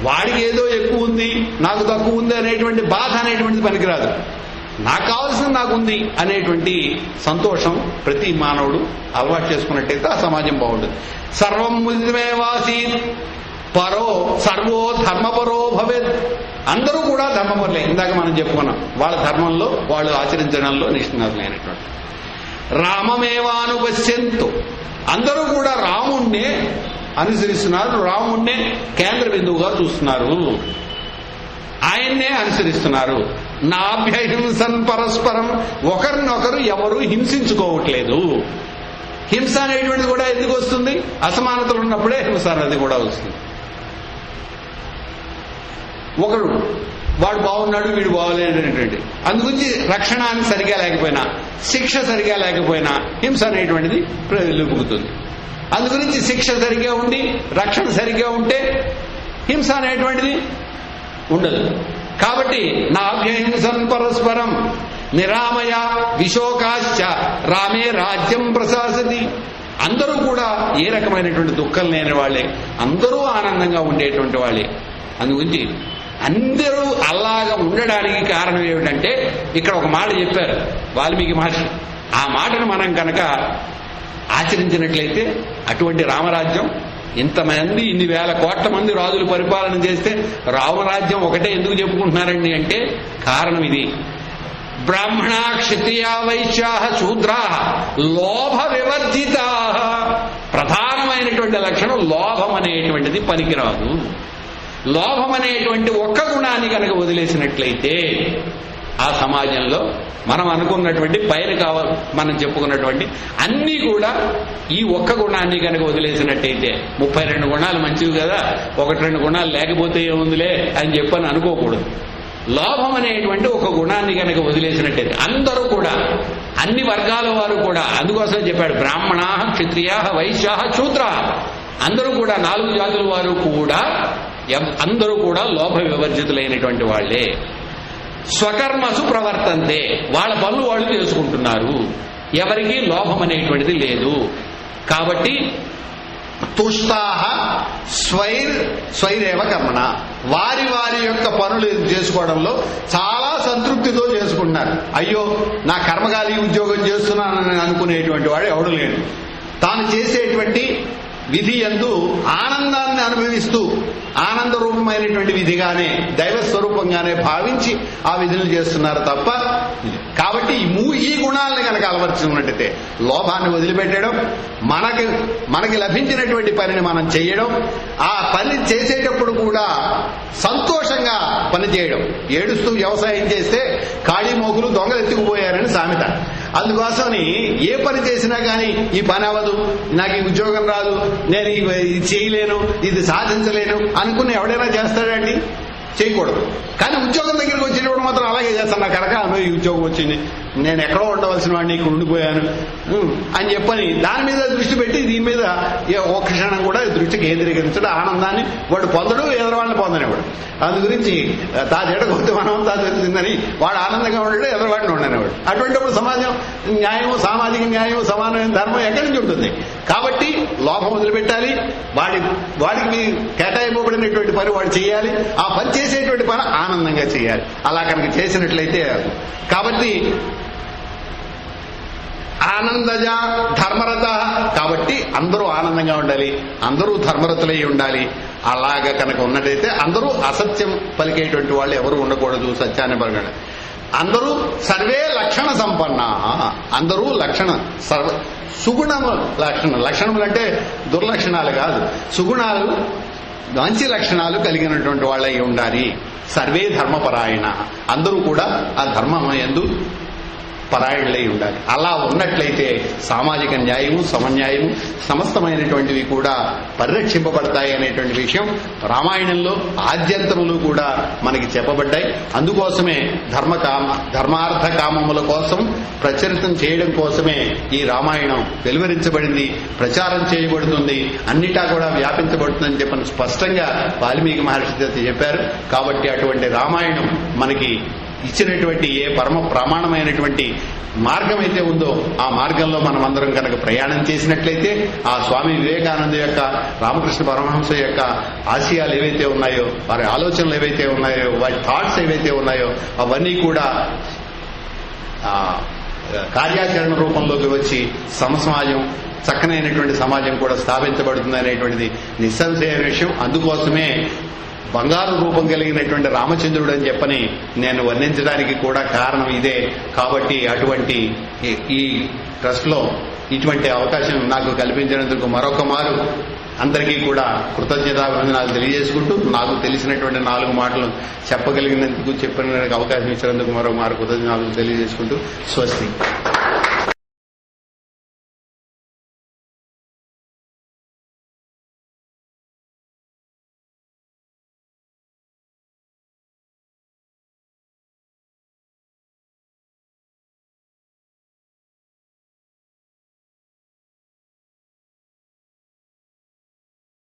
వాడికి ఏదో ఎక్కువ ఉంది, నాకు తక్కువ ఉంది అనేటువంటి బాధ అనేటువంటిది పనికిరాదు. నాకు కావాల్సింది నాకుంది అనేటువంటి సంతోషం ప్రతి మానవుడు అలవాటు చేసుకున్నట్టయితే ఆ సమాజం బాగుంటుంది. సర్వం ముదితమేవాసి పరో సర్వో ధర్మపరో భవేత్. అందరూ కూడా ధర్మపరులే. ఇందాక మనం చెప్పుకున్నాం, వాళ్ళ ధర్మంలో వాళ్ళు ఆచరించడంలో నిష్ణాతులైనటువంటి. రామమేవానుపశ్యంతు, అందరూ కూడా రాముణ్ణే అనుసరిస్తున్నారు, రాముణ్ణే కేంద్ర బిందువుగా చూస్తున్నారు, ఆయన్నే అనుసరిస్తున్నారు. నాభ్యహింసన్ పరస్పరం, ఒకరినొకరు ఎవరు హింసించుకోవట్లేదు. హింస అనేటువంటిది కూడా ఎందుకు వస్తుంది? అసమానతలు ఉన్నప్పుడే హింస అనేది కూడా వస్తుంది. ఒకడు వాడు బాగున్నాడు, వీడు బాగోలేనటువంటి, అందుగురించి రక్షణ సరిగా లేకపోయినా, శిక్ష సరిగా లేకపోయినా హింస అనేటువంటిది ప్రలుపుకుతుంది. అందుగురించి శిక్ష సరిగా ఉండి రక్షణ సరిగా ఉంటే హింస అనేటువంటిది ఉండదు. కాబట్టి నాభ్యహింసన్ పరస్పరం నిరామయ విశోకాశ్చ రామే రాజ్యం ప్రశాసతి. అందరూ కూడా ఏ రకమైనటువంటి దుఃఖం లేని వాళ్ళే, అందరూ ఆనందంగా ఉండేటువంటి వాళ్ళే. అందుగురించి అందరూ అలాగా ఉండడానికి కారణం ఏమిటంటే ఇక్కడ ఒక మాట చెప్పారు వాల్మీకి మహర్షి. ఆ మాటను మనం కనుక ఆచరించినట్లయితే అటువంటి రామరాజ్యం, ఇంతమంది ఇన్ని వేల కోట్ల మంది రాజులు పరిపాలన చేస్తే రామరాజ్యం ఒకటే ఎందుకు చెప్పుకుంటున్నారండి అంటే కారణం ఇది. బ్రాహ్మణా క్షత్రియా వైశ్యా శూద్రా లోభ వివర్జితా. ప్రధానమైనటువంటి లక్షణం లోభం అనేటువంటిది పనికిరాదు. లోభం అనేటువంటి ఒక్క గుణాన్ని కనుక వదిలేసినట్లయితే ఆ సమాజంలో మనం అనుకున్నటువంటి పైన మనం చెప్పుకున్నటువంటి అన్నీ కూడా ఈ ఒక్క గుణాన్ని కనుక వదిలేసినట్టయితే 32 గుణాలు మంచివి కదా, 1-2 గుణాలు లేకపోతే ఏముందిలే అని చెప్పని అనుకోకూడదు. లోభం అనేటువంటి ఒక గుణాన్ని కనుక వదిలేసినట్టయితే అందరూ కూడా, అన్ని వర్గాల వారు కూడా, అందుకోసం చెప్పాడు బ్రాహ్మణా క్షత్రియా వైశ్యా శూద్రా, అందరూ కూడా 4 జాతుల వారు కూడా అందరూ కూడా లోభ వివర్జితులైనటువంటి వాళ్లే. స్వకర్మసు ప్రవర్తంతే, వాళ్ళ పనులు వాళ్ళు చేసుకుంటున్నారు, ఎవరికీ లోభం అనేటువంటిది లేదు. కాబట్టి తుష్టాహ స్వైరేవ కర్మణ, వారి వారి యొక్క పనులు చేసుకోవడంలో చాలా సంతృప్తితో చేసుకుంటున్నారు. అయ్యో నా కర్మకాలి ఉద్యోగం చేస్తున్నానని అనుకునేటువంటి వాడు ఎవడు లేడు. తాను చేసేటువంటి విధి యందు ఆనందాన్ని అనుభవిస్తూ ఆనంద రూపమైనటువంటి విధిగానే దైవ స్వరూపంగానే భావించి ఆ విధులు చేస్తున్నారు తప్ప. కాబట్టి ఈ గుణాలను కనుక అలవర్చుకున్నట్టయితే లోభాన్ని వదిలిపెట్టడం, మనకి లభించినటువంటి పనిని మనం చేయడం, ఆ పని చేసేటప్పుడు కూడా సంతోషంగా పని చేయడం. ఏడుస్తూ వ్యవసాయం చేస్తే ఖాళీ మోకులు దొంగలు ఎత్తుకుపోయారని సామెత. అందుకోసమని ఏ పని చేసినా కానీ ఈ పని అవ్వదు, నాకు ఈ ఉద్యోగం రాదు, నేను ఇది చేయలేను, ఇది సాధించలేను అనుకుని ఎవడైనా చేస్తాడండి? చేయకూడదు. కానీ ఉద్యోగం దగ్గరికి వచ్చేటప్పుడు మాత్రం అలాగే చేస్తాను. నాకు కనుక ఈ ఉద్యోగం వచ్చింది, నేను ఎక్కడో ఉండవలసిన వాడిని ఇక్కడ ఉండిపోయాను అని చెప్పని దాని మీద దృష్టి పెట్టి దీని మీద ఒక్క క్షణం కూడా దృష్టి కేంద్రీకరించడం, ఆనందాన్ని వాడు పొందడు, ఎదరవాడిని పొందనివాడు. అందు గురించి తాజెడకొద్దు మనం తాజెందని వాడు ఆనందంగా ఉండడు, ఎదరవాడిని ఉండనివాడు. అటువంటిప్పుడు సమాజం న్యాయం, సామాజిక న్యాయం, సమానమైన ధర్మం ఎక్కడి నుంచి ఉంటుంది? కాబట్టి లోభం వదిలిపెట్టాలి, వాడికి కేటాయింపబడినటువంటి పని వాడు చేయాలి, ఆ పని చేసేటువంటి పని ఆనందంగా చేయాలి. అలా కనుక చేసినట్లయితే కాబట్టి ఆనందజ ధర్మరత, కాబట్టి అందరూ ఆనందంగా ఉండాలి, అందరూ ధర్మరతులై ఉండాలి. అలాగా కనుక ఉన్నట్టయితే అందరూ అసత్యం పలికేటువంటి వాళ్ళు ఎవరు ఉండకూడదు, సత్యాన్ని పలకండి. అందరూ సర్వే లక్షణ సంపన్న, అందరూ సుగుణము లక్షణములు అంటే దుర్లక్షణాలు కాదు, సుగుణాలు మంచి లక్షణాలు కలిగినటువంటి వాళ్ళై ఉండాలి. సర్వే ధర్మపరాయణ, అందరూ కూడా ఆ ధర్మం యందు పరాయణులై ఉండాలి. అలా ఉన్నట్లయితే సామాజిక న్యాయము, సమన్యాయము సమస్తమైనటువంటివి కూడా పరిరక్షింపబడతాయి అనేటువంటి విషయం రామాయణంలో ఆద్యంతములు కూడా మనకి చెప్పబడ్డాయి. అందుకోసమే ధర్మార్థ కామముల కోసం ప్రచరితం చేయడం కోసమే ఈ రామాయణం వెలువరించబడింది, ప్రచారం చేయబడుతుంది, అన్నిటా కూడా వ్యాపించబడుతుందని చెప్పని స్పష్టంగా వాల్మీకి మహర్షి చెప్పారు. కాబట్టి అటువంటి రామాయణం మనకి ఇచ్చినటువంటి ఏ పరమ ప్రమాణమైనటువంటి మార్గం అయితే ఉందో ఆ మార్గంలో మనం అందరం కనుక ప్రయాణం చేసినట్లయితే ఆ స్వామి వివేకానంద యొక్క, రామకృష్ణ పరమహంస యొక్క ఆశయాలు ఏవైతే ఉన్నాయో, వారి ఆలోచనలు ఏవైతే ఉన్నాయో, వారి థాట్స్ ఏవైతే ఉన్నాయో అవన్నీ కూడా కార్యాచరణ రూపంలోకి వచ్చి సమాజం, చక్కనైనటువంటి సమాజం కూడా స్థాపించబడుతుంది అనేటువంటిది నిస్సంశయ విషయం. అందుకోసమే బంగారు రూపం కలిగినటువంటి రామచంద్రుడు అని చెప్పని నేను వర్ణించడానికి కూడా కారణం ఇదే. కాబట్టి అటువంటి ఈ ట్రస్ట్ లో ఇటువంటి అవకాశం నాకు కల్పించినందుకు మరొక మారు అందరికీ కూడా కృతజ్ఞతాభివందనాలు తెలియజేసుకుంటూ, నాకు తెలిసినటువంటి 4 మాటలు చెప్పగలిగినందుకు, చెప్పడానికి అవకాశం ఇచ్చినందుకు మరొక మారు కృతజ్ఞతలు తెలియజేసుకుంటూ స్వస్తి.